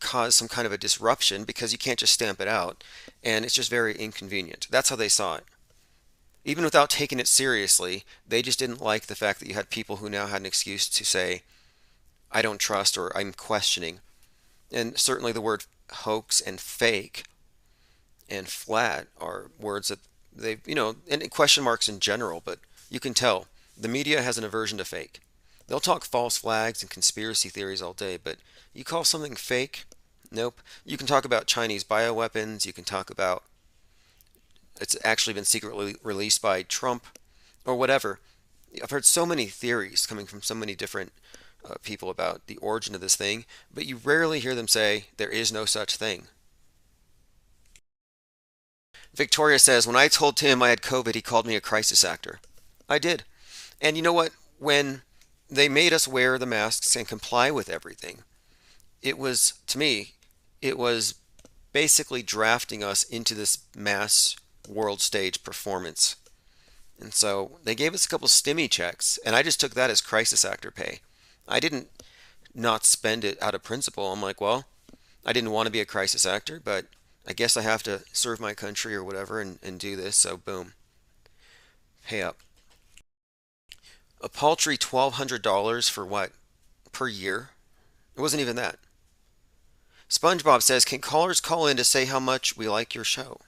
cause some kind of a disruption because you can't just stamp it out, and it's just very inconvenient. That's how they saw it. Even without taking it seriously, they just didn't like the fact that you had people who now had an excuse to say, I don't trust or I'm questioning. And certainly the word hoax and fake and flat are words that they've, and question marks in general, but you can tell the media has an aversion to fake. They'll talk false flags and conspiracy theories all day, but you call something fake? Nope. You can talk about Chinese bioweapons. You can talk about it's actually been secretly released by Trump or whatever. I've heard so many theories coming from so many different people about the origin of this thing, but you rarely hear them say there is no such thing. Victoria says, when I told Tim I had COVID, he called me a crisis actor. I did. And you know what? When they made us wear the masks and comply with everything, it was, to me, it was basically drafting us into this mass world stage performance. And so they gave us a couple stimmy checks, and I just took that as crisis actor pay. I didn't not spend it out of principle. I'm like, well, I didn't want to be a crisis actor, but I guess I have to serve my country or whatever and do this, so boom. Pay up. A paltry $1,200 for what? Per year? It wasn't even that. SpongeBob says, can callers call in to say how much we like your show?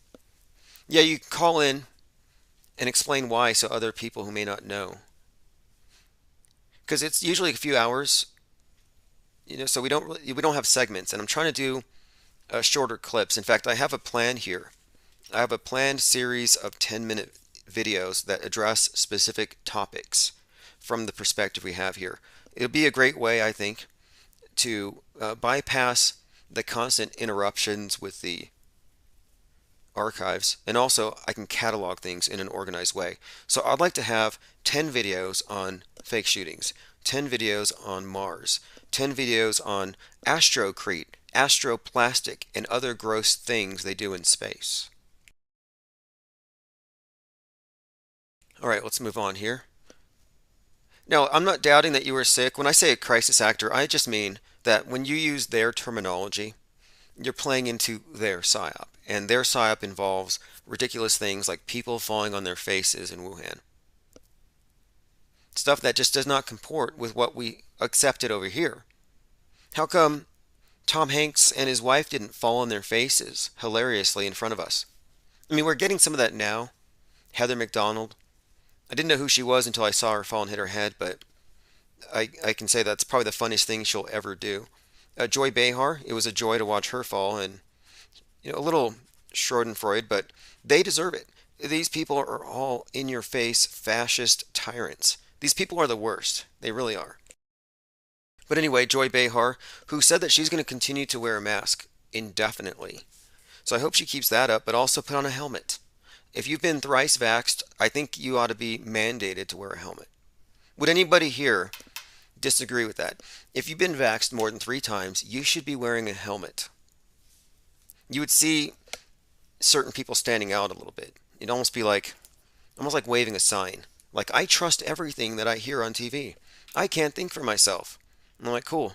Yeah, you can call in and explain why so other people who may not know. Because it's usually a few hours, so we don't have segments, and I'm trying to do shorter clips. In fact, I have a plan here. I have a planned series of 10-minute videos that address specific topics from the perspective we have here. It'll be a great way, I think, to bypass the constant interruptions with the archives, and also I can catalog things in an organized way. So I'd like to have 10 videos on fake shootings, 10 videos on Mars, 10 videos on astrocrete, astroplastic, and other gross things they do in space. All right, let's move on here. Now, I'm not doubting that you were sick. When I say a crisis actor, I just mean that when you use their terminology, you're playing into their psyop. And their psyop involves ridiculous things like people falling on their faces in Wuhan. Stuff that just does not comport with what we accepted over here. How come Tom Hanks and his wife didn't fall on their faces hilariously in front of us? I mean, we're getting some of that now. Heather McDonald. I didn't know who she was until I saw her fall and hit her head, but I can say that's probably the funniest thing she'll ever do. Joy Behar, it was a joy to watch her fall, and a little Schadenfreude, but they deserve it. These people are all in-your-face fascist tyrants. These people are the worst. They really are. But anyway, Joy Behar, who said that she's going to continue to wear a mask indefinitely. So I hope she keeps that up, but also put on a helmet. If you've been thrice vaxxed, I think you ought to be mandated to wear a helmet. Would anybody here disagree with that? If you've been vaxxed more than 3 times, you should be wearing a helmet. You would see certain people standing out a little bit. It'd almost be like, waving a sign. Like, I trust everything that I hear on TV. I can't think for myself. And I'm like, cool.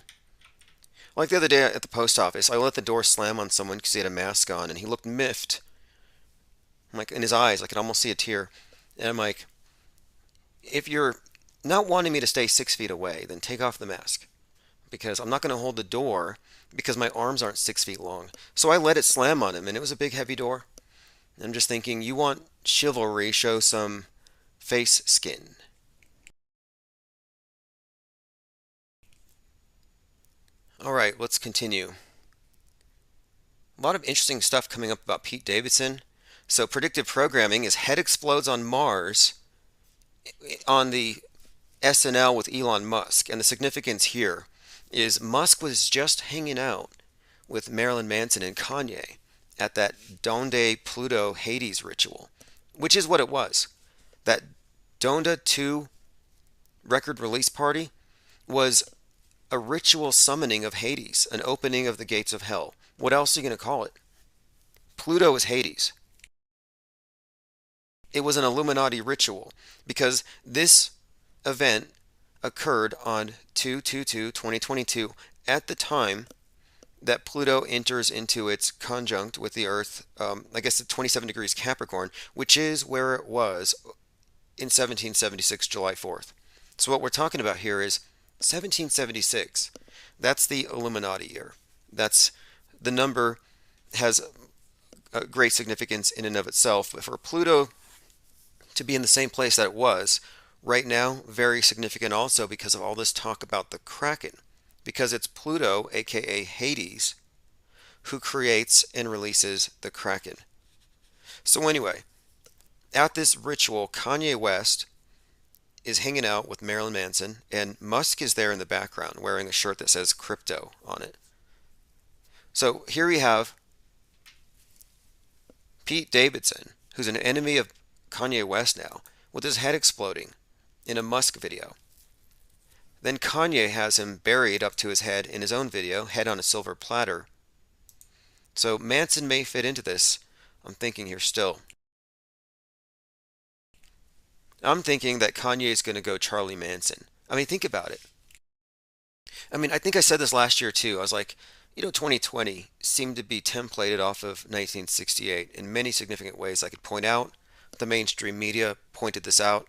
Like the other day at the post office, I let the door slam on someone because he had a mask on, and he looked miffed. I'm like, in his eyes, I could almost see a tear. And I'm like, if you're not wanting me to stay 6 feet away, then take off the mask. Because I'm not going to hold the door because my arms aren't 6 feet long. So I let it slam on him, and it was a big, heavy door. And I'm just thinking, you want chivalry, show some face skin. All right, let's continue. A lot of interesting stuff coming up about Pete Davidson. So predictive programming is head explodes on Mars on the SNL with Elon Musk. And the significance here is Musk was just hanging out with Marilyn Manson and Kanye at that Donde Pluto Hades ritual, which is what it was. That Donda 2 record release party was a ritual summoning of Hades, an opening of the gates of hell. What else are you going to call it? Pluto is Hades. It was an Illuminati ritual because this event occurred on 2/22/2022 at the time that Pluto enters into its conjunct with the Earth, I guess at 27 degrees Capricorn, which is where it was in 1776, July 4th. So what we're talking about here is 1776. That's the Illuminati year. That's the number has a great significance in and of itself. But for Pluto to be in the same place that it was right now, very significant also because of all this talk about the Kraken. Because it's Pluto, aka Hades, who creates and releases the Kraken. So anyway, at this ritual, Kanye West is hanging out with Marilyn Manson, and Musk is there in the background wearing a shirt that says crypto on it. So here we have Pete Davidson, who's an enemy of Kanye West now, with his head exploding in a Musk video. Then Kanye has him buried up to his head in his own video, head on a silver platter. So Manson may fit into this. I'm thinking here still. I'm thinking that Kanye is going to go Charlie Manson. I mean, think about it. I mean, I think I said this last year too. I was like, 2020 seemed to be templated off of 1968 in many significant ways I could point out. The mainstream media pointed this out.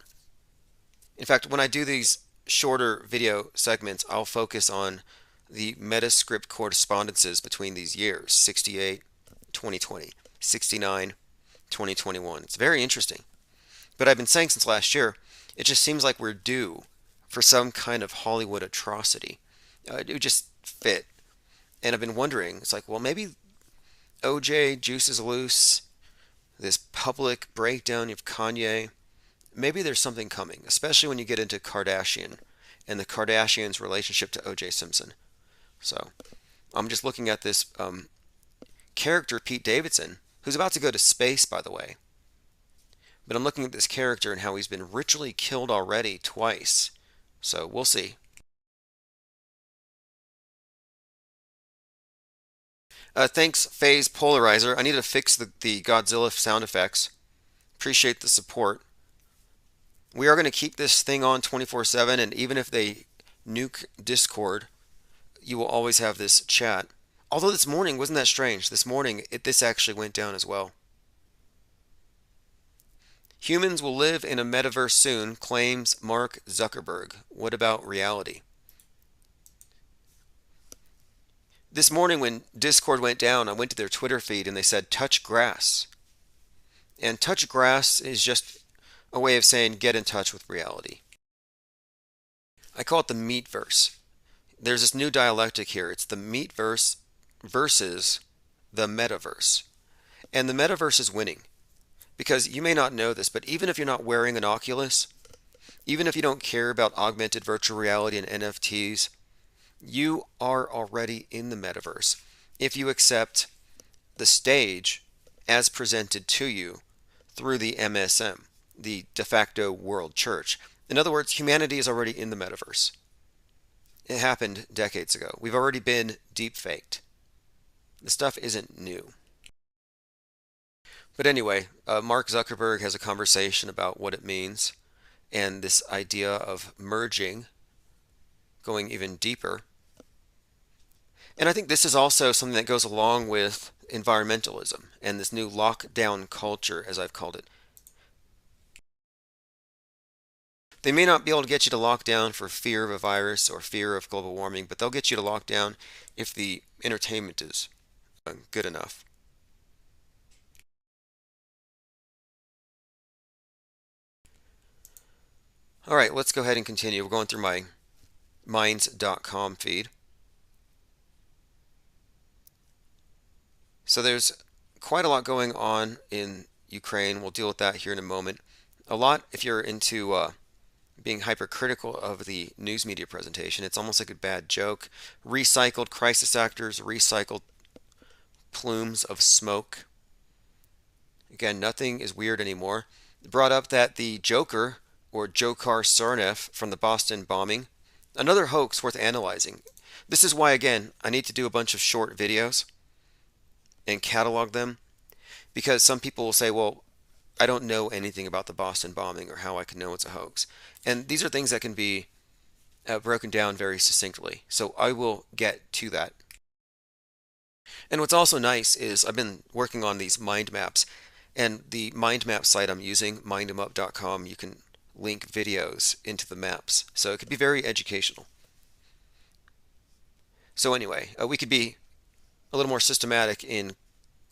In fact, when I do these shorter video segments, I'll focus on the metascript correspondences between these years, 68, 2020, 69, 2021. It's very interesting. But I've been saying since last year, it just seems like we're due for some kind of Hollywood atrocity. It would just fit. And I've been wondering, it's like, well, maybe OJ, Juice is Loose, this public breakdown of Kanye, maybe there's something coming, especially when you get into Kardashian and the Kardashians' relationship to OJ Simpson. So I'm just looking at this character, Pete Davidson, who's about to go to space, by the way. But I'm looking at this character and how he's been ritually killed already twice. So we'll see. Thanks, Phase Polarizer. I need to fix the Godzilla sound effects. Appreciate the support. We are going to keep this thing on 24/7, and even if they nuke Discord, you will always have this chat. Although this morning, wasn't that strange? This morning, this actually went down as well. Humans will live in a metaverse soon, claims Mark Zuckerberg. What about reality? This morning when Discord went down, I went to their Twitter feed and they said touch grass. And touch grass is just a way of saying get in touch with reality. I call it the meatverse. There's this new dialectic here. It's the meatverse versus the metaverse. And the metaverse is winning. Because you may not know this, but even if you're not wearing an Oculus, even if you don't care about augmented virtual reality and NFTs, you are already in the metaverse if you accept the stage as presented to you through the MSM, the de facto world church. In other words, humanity is already in the metaverse. It happened decades ago. We've already been deep faked. The stuff isn't new. But anyway, Mark Zuckerberg has a conversation about what it means and this idea of merging, going even deeper. And I think this is also something that goes along with environmentalism and this new lockdown culture, as I've called it. They may not be able to get you to lock down for fear of a virus or fear of global warming, but they'll get you to lock down if the entertainment is good enough. All right, let's go ahead and continue. We're going through my minds.com feed. So there's quite a lot going on in Ukraine. We'll deal with that here in a moment. A lot if you're into being hypercritical of the news media presentation. It's almost like a bad joke. Recycled crisis actors, recycled plumes of smoke. Again, nothing is weird anymore. Brought up that the Joker, or Dzhokhar Tsarnaev from the Boston bombing, another hoax worth analyzing. This is why, again, I need to do a bunch of short videos and catalog them, because some people will say, well, I don't know anything about the Boston bombing or how I can know it's a hoax. And these are things that can be broken down very succinctly. So I will get to that. And what's also nice is I've been working on these mind maps, and the mind map site I'm using, mindemup.com, you can link videos into the maps. So it could be very educational. So anyway, we could be a little more systematic in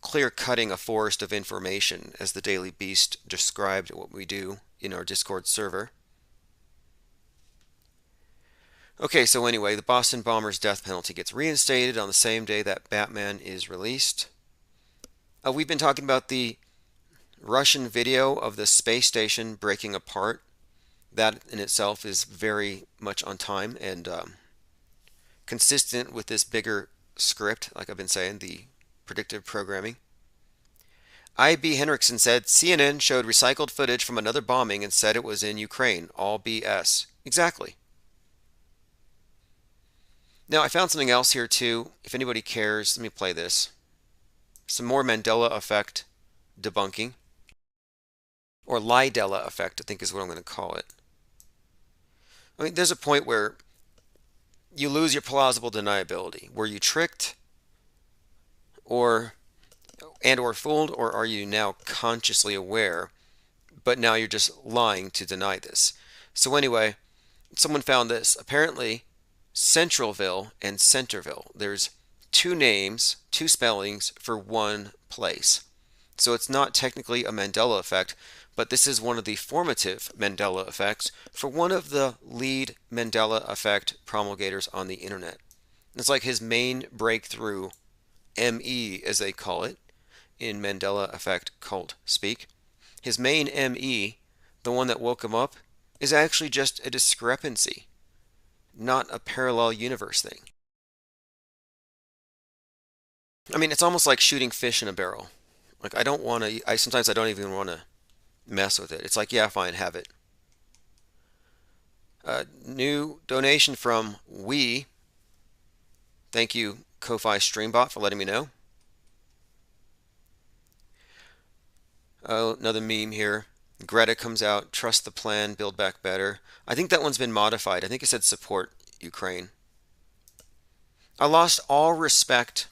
clear-cutting a forest of information, as the Daily Beast described what we do in our Discord server. Okay, so anyway, the Boston bomber's death penalty gets reinstated on the same day that Batman is released. We've been talking about the Russian video of the space station breaking apart. That in itself is very much on time and consistent with this bigger script, like I've been saying, the predictive programming. I.B. Henriksen said CNN showed recycled footage from another bombing and said it was in Ukraine. All BS. Exactly. Now, I found something else here too. If anybody cares, let me play this. Some more Mandela Effect debunking. Or Lydella Effect, I think is what I'm going to call it. I mean, there's a point where you lose your plausible deniability. Were you tricked or fooled, or are you now consciously aware, but now you're just lying to deny this? So anyway, someone found this. Apparently, Centralville and Centerville, there's two names, two spellings for one place. So it's not technically a Mandela effect, but this is one of the formative Mandela effects for one of the lead Mandela effect promulgators on the internet. It's like his main breakthrough, ME as they call it, in Mandela Effect cult speak. His main ME, the one that woke him up, is actually just a discrepancy, not a parallel universe thing. I mean, it's almost like shooting fish in a barrel. Like, sometimes I don't even want to mess with it. It's like, yeah, fine, have it. New donation from We. Thank you, Ko-Fi Streambot, for letting me know. Oh, another meme here. Greta comes out, trust the plan, build back better. I think that one's been modified. I think it said support Ukraine. I lost all respect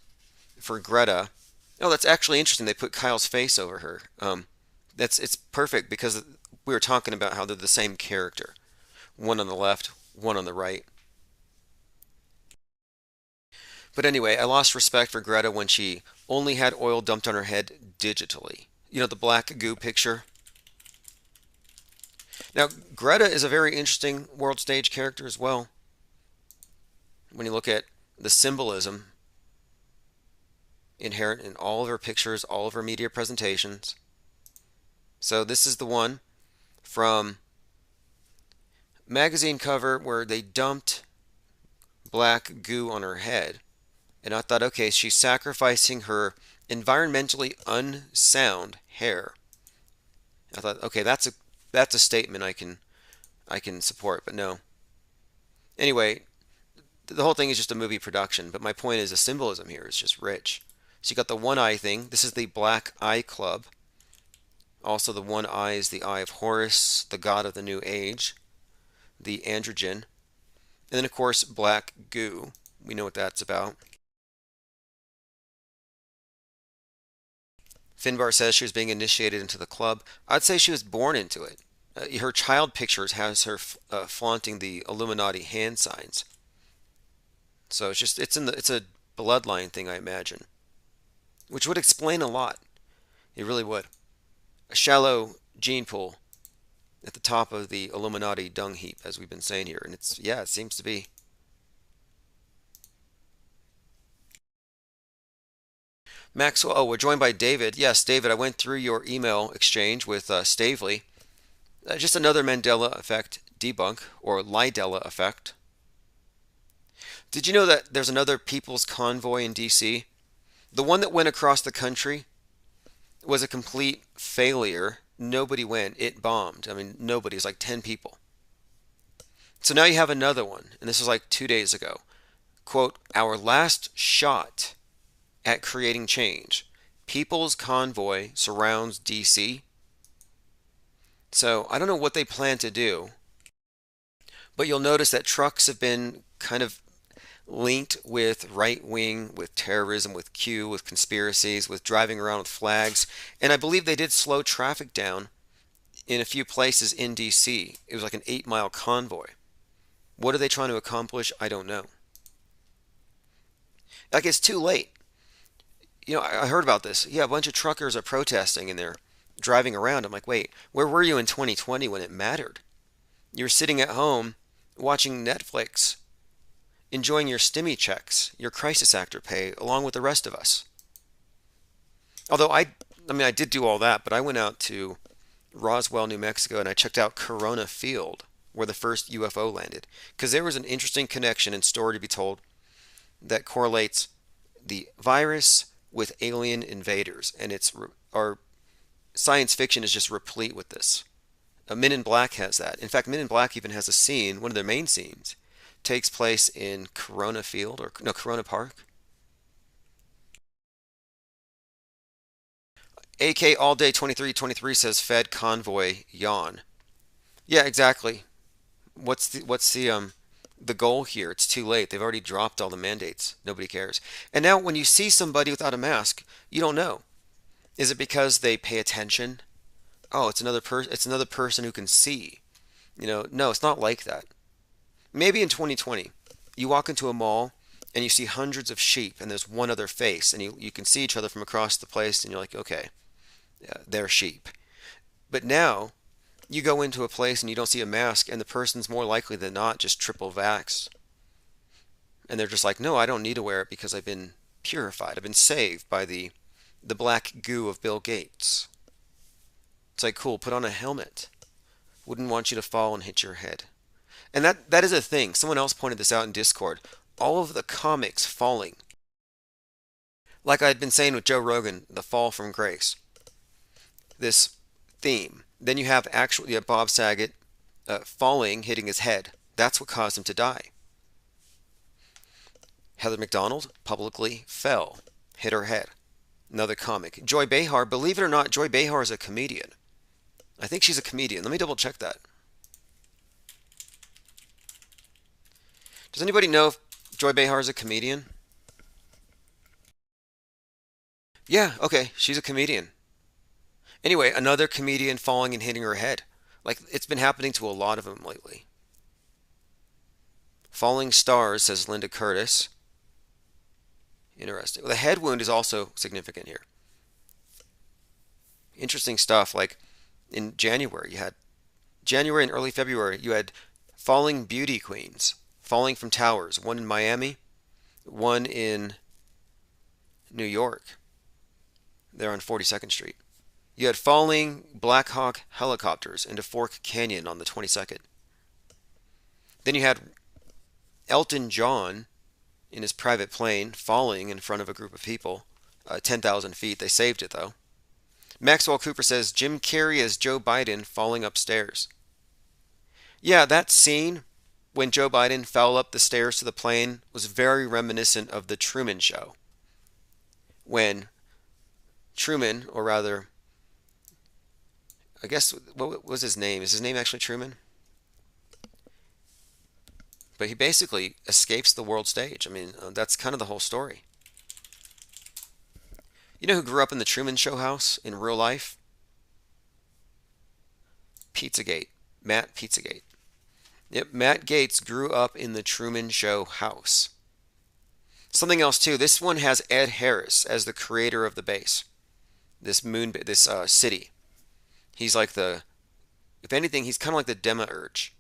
for Greta. Oh, that's actually interesting. They put Kyle's face over her. It's perfect because we were talking about how they're the same character. One on the left, one on the right. But anyway, I lost respect for Greta when she only had oil dumped on her head digitally. You know, the black goo picture? Now, Greta is a very interesting world stage character as well. When you look at the symbolism inherent in all of her pictures, all of her media presentations. So this is the one from magazine cover where they dumped black goo on her head. And I thought, okay, she's sacrificing her environmentally unsound hair. I thought, okay, that's a statement I can support, but no. Anyway, the whole thing is just a movie production, but my point is the symbolism here is just rich. So you got the one eye thing. This is the Black Eye Club. Also, the one eye is the Eye of Horus, the god of the new age, the androgen. And then, of course, black goo. We know what that's about. Finbar says she was being initiated into the club. I'd say she was born into it. Her child pictures has her flaunting the Illuminati hand signs. So it's a bloodline thing, I imagine, which would explain a lot. It really would. A shallow gene pool at the top of the Illuminati dung heap, as we've been saying here, and it seems to be. Maxwell, oh, we're joined by David. Yes, David, I went through your email exchange with Stavely. Just another Mandela Effect debunk, or Lydella Effect. Did you know that there's another People's Convoy in DC? The one that went across the country was a complete failure. Nobody went. It bombed. I mean, nobody. It was like 10 people. So now you have another one, and this was like 2 days ago. Quote, our last shot at creating change. People's Convoy surrounds DC. So I don't know what they plan to do, but you'll notice that trucks have been kind of linked with right wing, with terrorism, with Q, with conspiracies, with driving around with flags. And I believe they did slow traffic down in a few places in DC. It was like an 8-mile convoy. What are they trying to accomplish? I don't know. Like, it's too late. You know, I heard about this. Yeah, a bunch of truckers are protesting and they're driving around. I'm like, wait, where were you in 2020 when it mattered? You were sitting at home watching Netflix, enjoying your stimmy checks, your crisis actor pay, along with the rest of us. Although I did do all that, but I went out to Roswell, New Mexico, and I checked out Corona Field, where the first UFO landed, because there was an interesting connection and story to be told that correlates the virus with alien invaders, and our science fiction is just replete with this. Men in Black has that. In fact, Men in Black even has a scene, one of their main scenes, takes place in Corona Field, or no, Corona Park. AK All Day 2323 says Fed convoy yawn. Yeah, exactly. What's the goal here? It's too late. They've already dropped all the mandates. Nobody cares. And now when you see somebody without a mask, you don't know. Is it because they pay attention? Oh, it's another person who can see. You know, no, it's not like that. Maybe in 2020, you walk into a mall and you see hundreds of sheep and there's one other face, and you can see each other from across the place, and you're like, okay, yeah, they're sheep. But now you go into a place and you don't see a mask, and the person's more likely than not just triple vaxxed. And they're just like, no, I don't need to wear it because I've been purified. I've been saved by the black goo of Bill Gates. It's like, cool, put on a helmet. Wouldn't want you to fall and hit your head. And that is a thing. Someone else pointed this out in Discord. All of the comics falling. Like I had been saying with Joe Rogan, the fall from grace. This theme. Then you have Bob Saget falling, hitting his head. That's what caused him to die. Heather McDonald publicly fell, hit her head. Another comic. Joy Behar, believe it or not, Joy Behar is a comedian. I think she's a comedian. Let me double check that. Does anybody know if Joy Behar is a comedian? Yeah, okay, she's a comedian. Anyway, another comedian falling and hitting her head. Like, it's been happening to a lot of them lately. Falling stars, says Linda Curtis. Interesting. Well, the head wound is also significant here. Interesting stuff. Like, in January and early February, you had falling beauty queens, falling from towers. One in Miami, one in New York. They're on 42nd Street. You had falling Black Hawk helicopters into Fork Canyon on the 22nd. Then you had Elton John in his private plane falling in front of a group of people, 10,000 feet. They saved it, though. Maxwell Cooper says Jim Carrey as Joe Biden falling upstairs. Yeah, that scene when Joe Biden fell up the stairs to the plane was very reminiscent of the Truman Show. When Truman, or rather, I guess, what was his name? Is his name actually Truman? But he basically escapes the world stage. I mean, that's kind of the whole story. You know who grew up in the Truman Show house in real life? Pizzagate. Matt Pizzagate. Yep, Matt Gaetz grew up in the Truman Show house. Something else too. This one has Ed Harris as the creator of the base. This city. He's like if anything, he's kind of like the demiurge.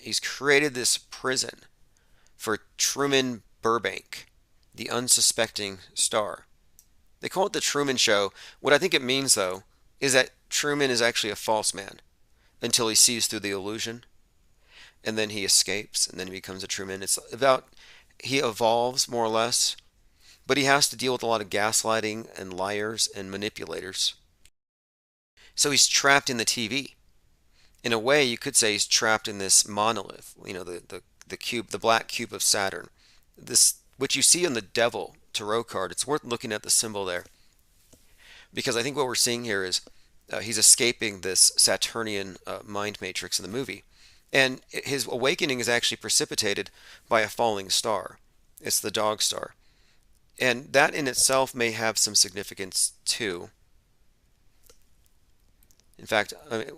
He's created this prison for Truman Burbank, the unsuspecting star. They call it the Truman Show. What I think it means, though, is that Truman is actually a false man until he sees through the illusion. and then he escapes, and then he becomes a true man. It's about he evolves more or less, but he has to deal with a lot of gaslighting and liars and manipulators. So he's trapped in the TV. In a way, you could say he's trapped in this monolith, the cube, the black cube of Saturn. This, which you see on the Devil tarot card. It's worth looking at the symbol there, because I think what we're seeing here is he's escaping this Saturnian mind matrix in the movie. And his awakening is actually precipitated by a falling star. It's the dog star. And that in itself may have some significance too. In fact,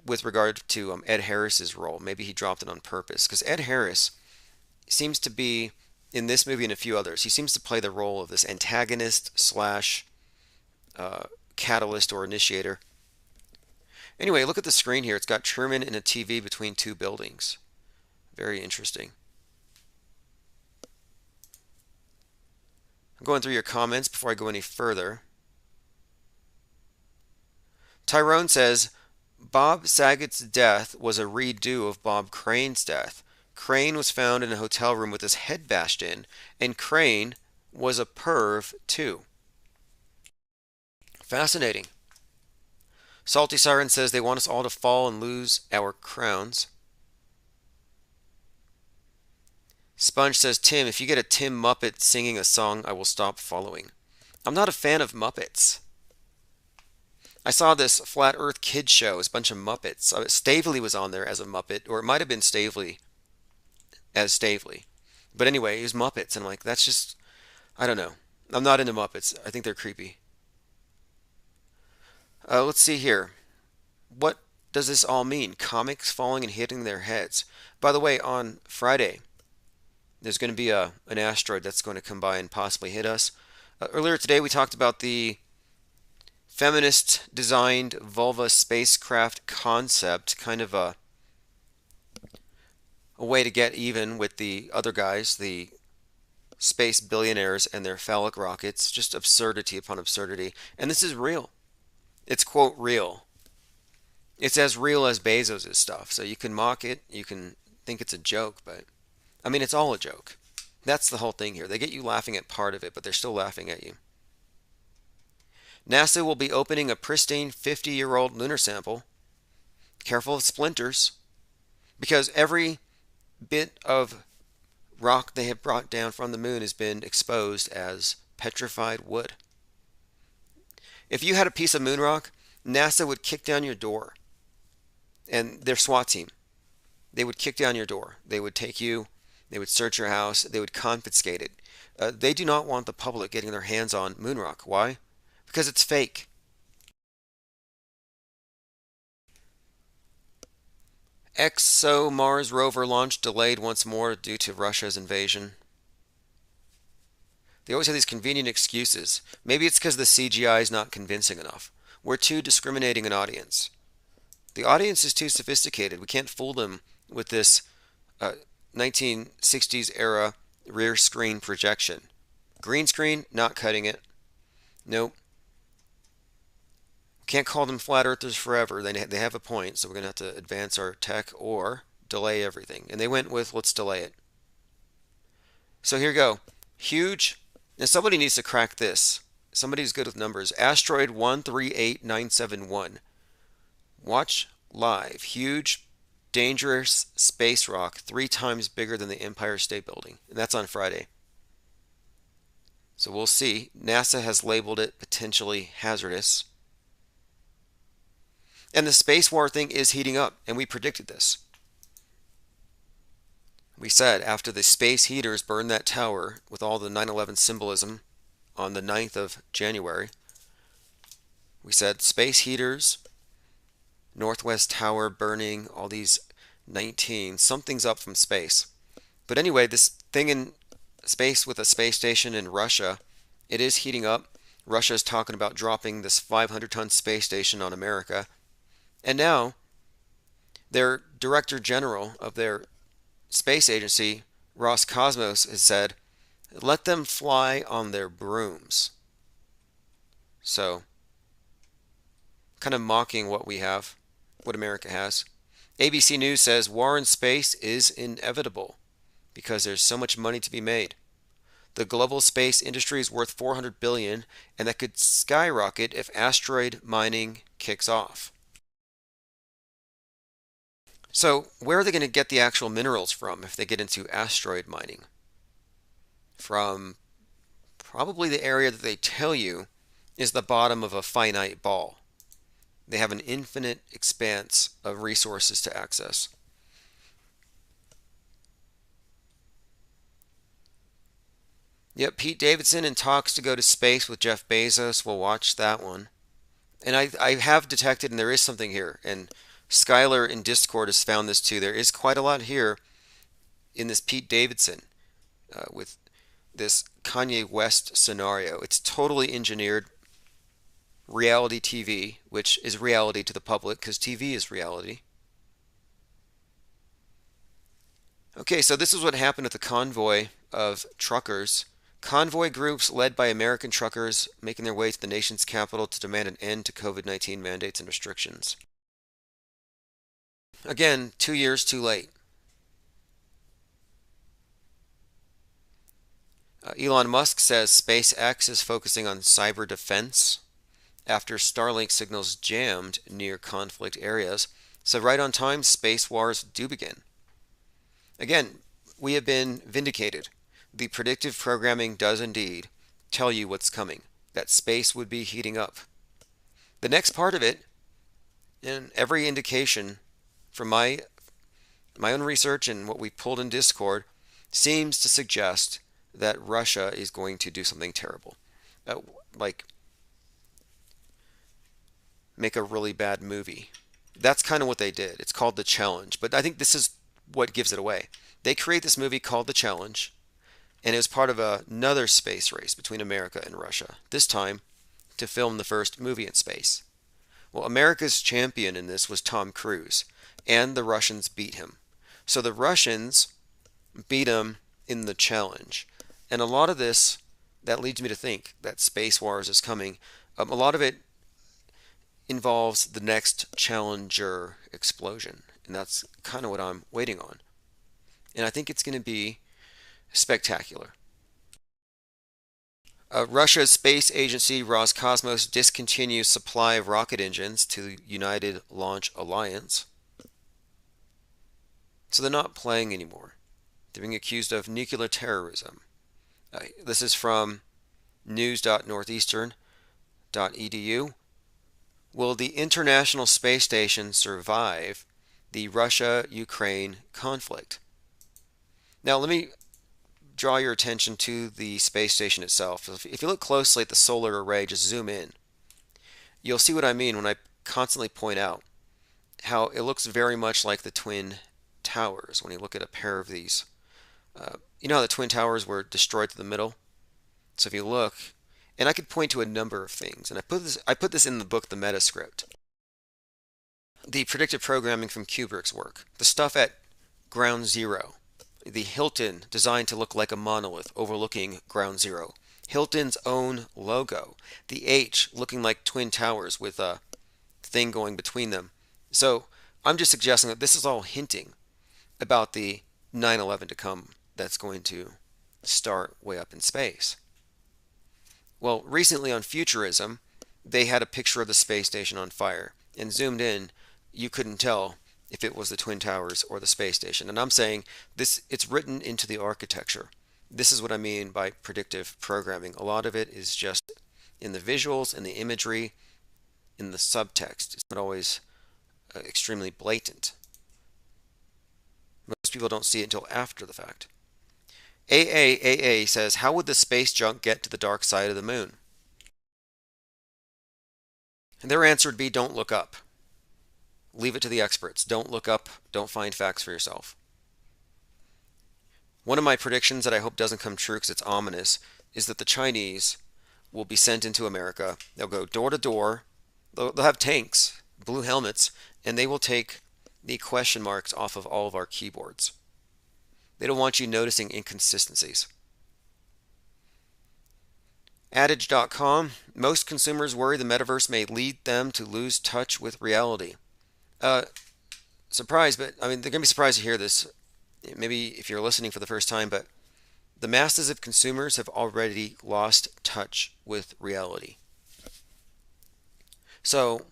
with regard to Ed Harris's role, maybe he dropped it on purpose. Because Ed Harris seems to be, in this movie and a few others, he seems to play the role of this antagonist slash catalyst or initiator. Anyway, look at the screen here. It's got Truman and a TV between two buildings. Very interesting. I'm going through your comments before I go any further. Tyrone says, Bob Saget's death was a redo of Bob Crane's death. Crane was found in a hotel room with his head bashed in, and Crane was a perv too. Fascinating. Salty Siren says they want us all to fall and lose our crowns. Sponge says, Tim, if you get a Tim Muppet singing a song, I will stop following. I'm not a fan of Muppets. I saw this Flat Earth Kids show. It's a bunch of Muppets. Stavely was on there as a Muppet, or it might have been Stavely as Stavely. But anyway, it was Muppets, and I'm like, that's just, I don't know. I'm not into Muppets. I think they're creepy. Let's see here. What does this all mean? Comics falling and hitting their heads. By the way, on Friday, there's going to be an asteroid that's going to come by and possibly hit us. Earlier today, we talked about the feminist-designed vulva spacecraft concept, kind of a way to get even with the other guys, the space billionaires and their phallic rockets. Just absurdity upon absurdity. And this is real. It's, quote, real. It's as real as Bezos' stuff. So you can mock it, you can think it's a joke, but, I mean, it's all a joke. That's the whole thing here. They get you laughing at part of it, but they're still laughing at you. NASA will be opening a pristine 50-year-old lunar sample. Careful of splinters, because every bit of rock they have brought down from the moon has been exposed as petrified wood. If you had a piece of moon rock, NASA would kick down your door, and their SWAT team, they would kick down your door. They would take you, they would search your house, they would confiscate it. They do not want the public getting their hands on moon rock. Why? Because it's fake. ExoMars rover launch delayed once more due to Russia's invasion. They always have these convenient excuses. Maybe it's because the CGI is not convincing enough. We're too discriminating an audience. The audience is too sophisticated. We can't fool them with this 1960s era rear screen projection. Green screen, not cutting it. Nope. Can't call them flat earthers forever. They have a point, so we're going to have to advance our tech or delay everything. And they went with, let's delay it. So here we go. Huge. Now somebody needs to crack this. Somebody who's good with numbers. Asteroid 138971. Watch live. Huge, dangerous space rock 3 times bigger than the Empire State Building. And that's on Friday. So we'll see. NASA has labeled it potentially hazardous. And the space war thing is heating up, and we predicted this. We said after the space heaters burned that tower with all the 9/11 symbolism on the 9th of January, we said space heaters, Northwest Tower burning, all these 19, something's up from space. But anyway, this thing in space with a space station in Russia, it is heating up. Russia is talking about dropping this 500-ton space station on America. And now, their Director General of their space agency, Roscosmos, has said, let them fly on their brooms. So, kind of mocking what we have, what America has. ABC News says war in space is inevitable because there's so much money to be made. The global space industry is worth $400 billion, and that could skyrocket if asteroid mining kicks off. So, where are they going to get the actual minerals from if they get into asteroid mining? From probably the area that they tell you is the bottom of a finite ball. They have an infinite expanse of resources to access. Yep, Pete Davidson in talks to go to space with Jeff Bezos. We'll watch that one. And I have detected, and there is something here, and Skylar in Discord has found this too. There is quite a lot here in this Pete Davidson with this Kanye West scenario. It's totally engineered reality TV, which is reality to the public because TV is reality. Okay, so this is what happened at the convoy of truckers. Convoy groups led by American truckers making their way to the nation's capital to demand an end to COVID-19 mandates and restrictions. Again, 2 years too late. Elon Musk says SpaceX is focusing on cyber defense after Starlink signals jammed near conflict areas. So right on time, space wars do begin. Again, we have been vindicated. The predictive programming does indeed tell you what's coming, that space would be heating up. The next part of it, and every indication from my own research and what we pulled in Discord, seems to suggest that Russia is going to do something terrible. Like make a really bad movie. That's kind of what they did. It's called The Challenge. But I think this is what gives it away. They create this movie called The Challenge, and it was part of another space race between America and Russia, this time to film the first movie in space. Well, America's champion in this was Tom Cruise, and the Russians beat him. So the Russians beat him in The Challenge. And a lot of this, that leads me to think that Space Wars is coming. A lot of it involves the next Challenger explosion, and that's kind of what I'm waiting on. And I think it's going to be spectacular. Russia's space agency Roscosmos discontinues supply of rocket engines to the United Launch Alliance. So they're not playing anymore. They're being accused of nuclear terrorism. This is from news.northeastern.edu. Will the International Space Station survive the Russia-Ukraine conflict? Now, let me draw your attention to the space station itself. If you look closely at the solar array, just zoom in, you'll see what I mean when I constantly point out how it looks very much like the Twin Towers when you look at a pair of these. You know how the Twin Towers were destroyed to the middle? So if you look, and I could point to a number of things, and I put this in the book, The Metascript. The predictive programming from Kubrick's work, the stuff at Ground Zero, the Hilton designed to look like a monolith overlooking Ground Zero, Hilton's own logo, the H looking like Twin Towers with a thing going between them. So I'm just suggesting that this is all hinting about the 9/11 to come that's going to start way up in space. Well, recently on Futurism, they had a picture of the space station on fire, and zoomed in, you couldn't tell if it was the Twin Towers or the space station. And I'm saying this, it's written into the architecture. This is what I mean by predictive programming. A lot of it is just in the visuals, in the imagery, in the subtext. It's not always extremely blatant. Most people don't see it until after the fact. AAAA says, how would the space junk get to the dark side of the moon? And their answer would be, don't look up. Leave it to the experts. Don't look up. Don't find facts for yourself. One of my predictions that I hope doesn't come true because it's ominous is that the Chinese will be sent into America. They'll go door to door. They'll have tanks, blue helmets, and they will take the question marks off of all of our keyboards. They don't want you noticing inconsistencies. Adage.com, most consumers worry the metaverse may lead them to lose touch with reality. surprised, but I mean, they're going to be surprised to hear this. Maybe if you're listening for the first time, but the masses of consumers have already lost touch with reality. So,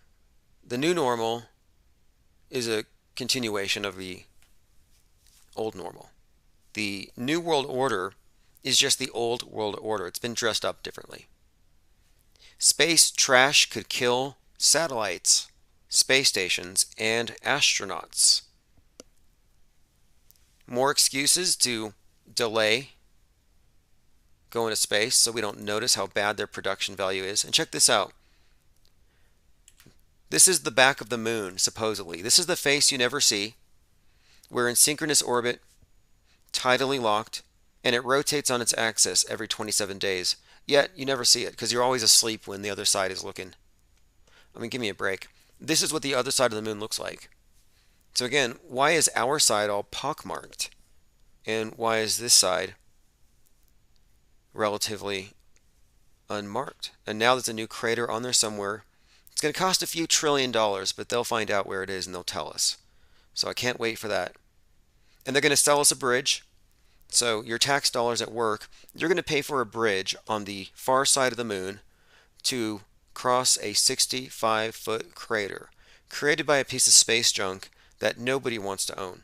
the new normal is a continuation of the old normal. The new world order is just the old world order. It's been dressed up differently. Space trash could kill satellites, space stations, and astronauts. More excuses to delay going to space so we don't notice how bad their production value is. And check this out. This is the back of the moon, supposedly. This is the face you never see. We're in synchronous orbit, tidally locked, and it rotates on its axis every 27 days. Yet, you never see it because you're always asleep when the other side is looking. I mean, give me a break. This is what the other side of the moon looks like. So again, why is our side all pockmarked? And why is this side relatively unmarked? And now there's a new crater on there somewhere. It's going to cost a few $1 trillion, but they'll find out where it is and they'll tell us. So I can't wait for that. And they're going to sell us a bridge. So your tax dollars at work, you're going to pay for a bridge on the far side of the moon to cross a 65-foot crater created by a piece of space junk that nobody wants to own.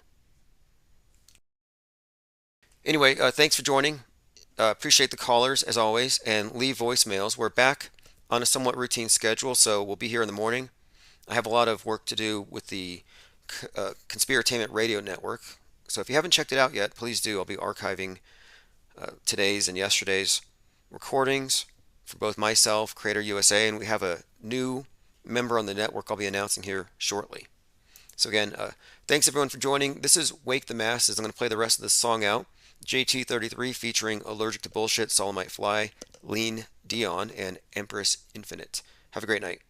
Anyway, thanks for joining. Appreciate the callers as always, and leave voicemails. We're back on a somewhat routine schedule, so we'll be here in the morning. I have a lot of work to do with the Conspiratainment Radio Network. So if you haven't checked it out yet, please do. I'll be archiving today's and yesterday's recordings for both myself, Creator USA, and we have a new member on the network I'll be announcing here shortly. So again, thanks everyone for joining. This is Wake the Masses. I'm going to play the rest of this song out. JT33 featuring Allergic to Bullshit, Solemnite Fly, Lean Dion, and Empress Infinite. Have a great night.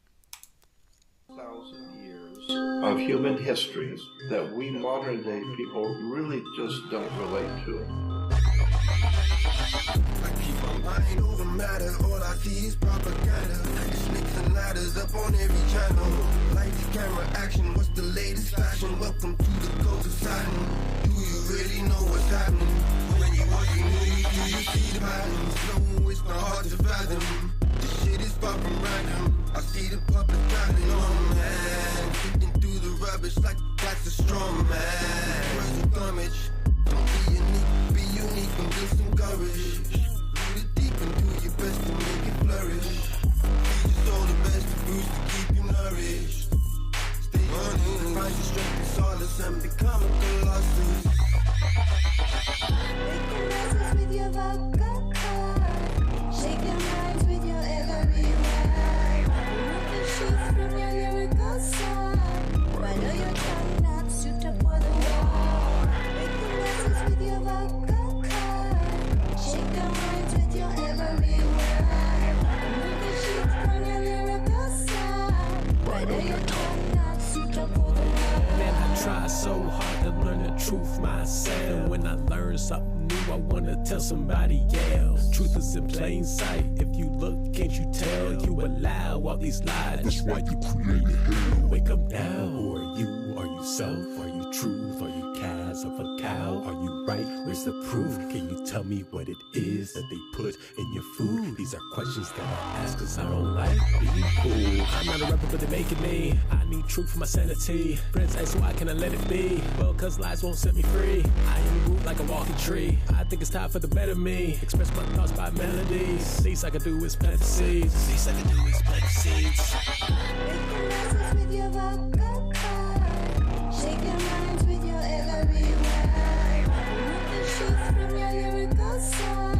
1,000 years of human history that we modern day people really just don't relate to. I keep my mind over matter, all I see is propaganda. Snakes and ladders up on every channel. Lights, camera, action, what's the latest fashion? Welcome to the Ghost of Saturn. Do you really know what's happening? When you watch the movie, do you see the patterns? No, it's not hard to fathom. This shit is far from random. I see the puppet gathering on, man. Sifting through the rubbish like that's a strong man. Where's the damage? Don't be unique and build some courage. Root it deep and do your best to make it flourish. Feed your soul the best of foods to keep you nourished. Stay on it, find your strength and solace and become a colossus. Making messes with your vocal cord, shaking minds with your every word. Remove the shift from your lyrical side. Why know your tongue not suit up for the war? Making messes with your vocal cord, shaking minds with your every word. Remove the shift from your lyrical side. Why know your tongue not suit up for the war? Man, I try so hard to learn the truth myself. And when I learn something new, I wanna tell somebody else. Truth is in plain sight. If you look, can't you tell? You allow all these lies. That's why you created hell. Wake up now. Who are you? Are you self? Are you truth? Are you calves of a cow? Are you right? Where's the proof? Can you tell me what it is that they put in your food? These are questions that I ask cause I don't like being fooled. I'm not a rebel, but they're making me. I need truth for my sanity. Friends ask why can I let it be? Well, cause lies won't set me free. I am rooted like a walking tree. I think it's time for the better me. Express my thoughts by melodies. Least I can do is plant the seeds. Least I can do is plant the seeds. Making messes with your vocal cord, shaking minds with your every word. Remove the shift from your lyrical side.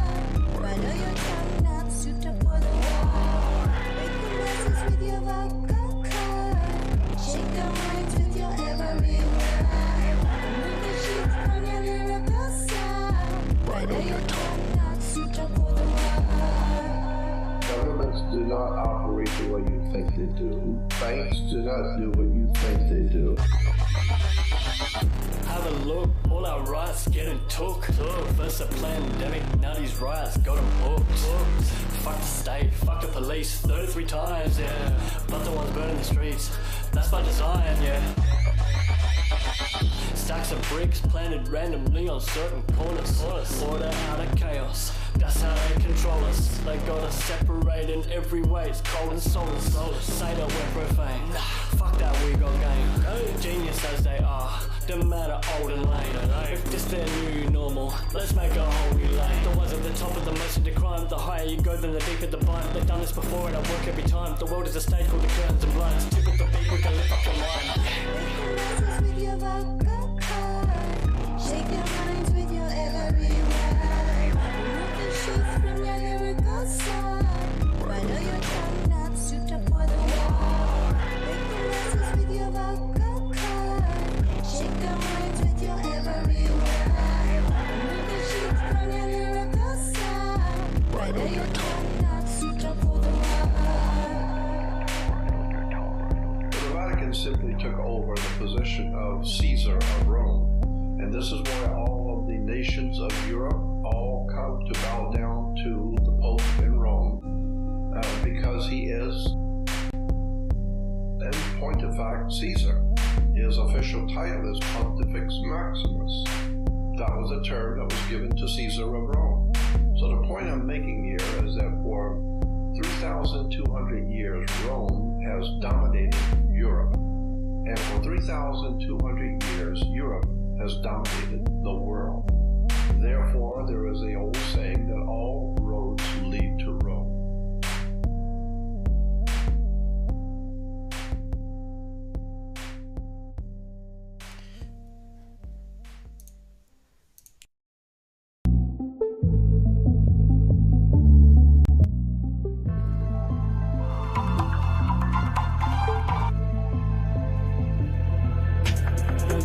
Why know your tongue not suit up for the war? Making messes with your vocal cord, shaking minds with your every word. Remove the shift from your lyrical side. Why know your tongue not suit up for the war? Governments do not operate the way you think they do. Banks do not do what you think they do. Have a look, all our rights getting took. First a pandemic, now these riots got them hooked. Fuck the state, fuck the police, 33 times, yeah. But the ones burning the streets, that's by design, yeah. Stacks of bricks planted randomly on certain corners. Order out of chaos, that's how they control us. They got us separated in every way, it's cold and soulless. Say that we're profane, fuck that, we got game. Genius as they are, don't matter old and late. If this their new normal, let's make a whole new lane. The ones at the top of the most of the crime, the higher you go, then the deeper the bind. They've done this before and I work every time. The world is a stage called the curtains and blinds. Tip of the beat, we can lift up the mind. With your vocal cord, shake your minds with your every word. Remove the truth from your lyrical sword. I know your tongue not suited up for the war. Make the masses with your vocal cord, shake your minds with your every word. Remove the truth from your lyrical sword. I know your tongue not suited up for the war. The Vatican simply took over the position of Caesar of Rome, and this is why all of the nations of Europe all come to bow down to the Pope in Rome, because he is, in point of fact, Caesar. His official title is Pontifex Maximus. That was a term that was given to Caesar of Rome. So the point I'm making here is that for 3,200 years, Rome has dominated Europe. And for 3,200 years, Europe has dominated the world. Therefore, there is the old saying that all roads lead to Rome.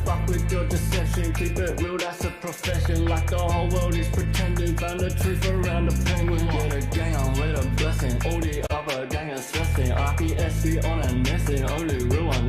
Fuck with your deception, keep it real, that's a profession. Like the whole world is pretending, found the truth around the penguin. Get a gang on with a blessing, all the other gang is stressing. RPSB on a nesting, only real one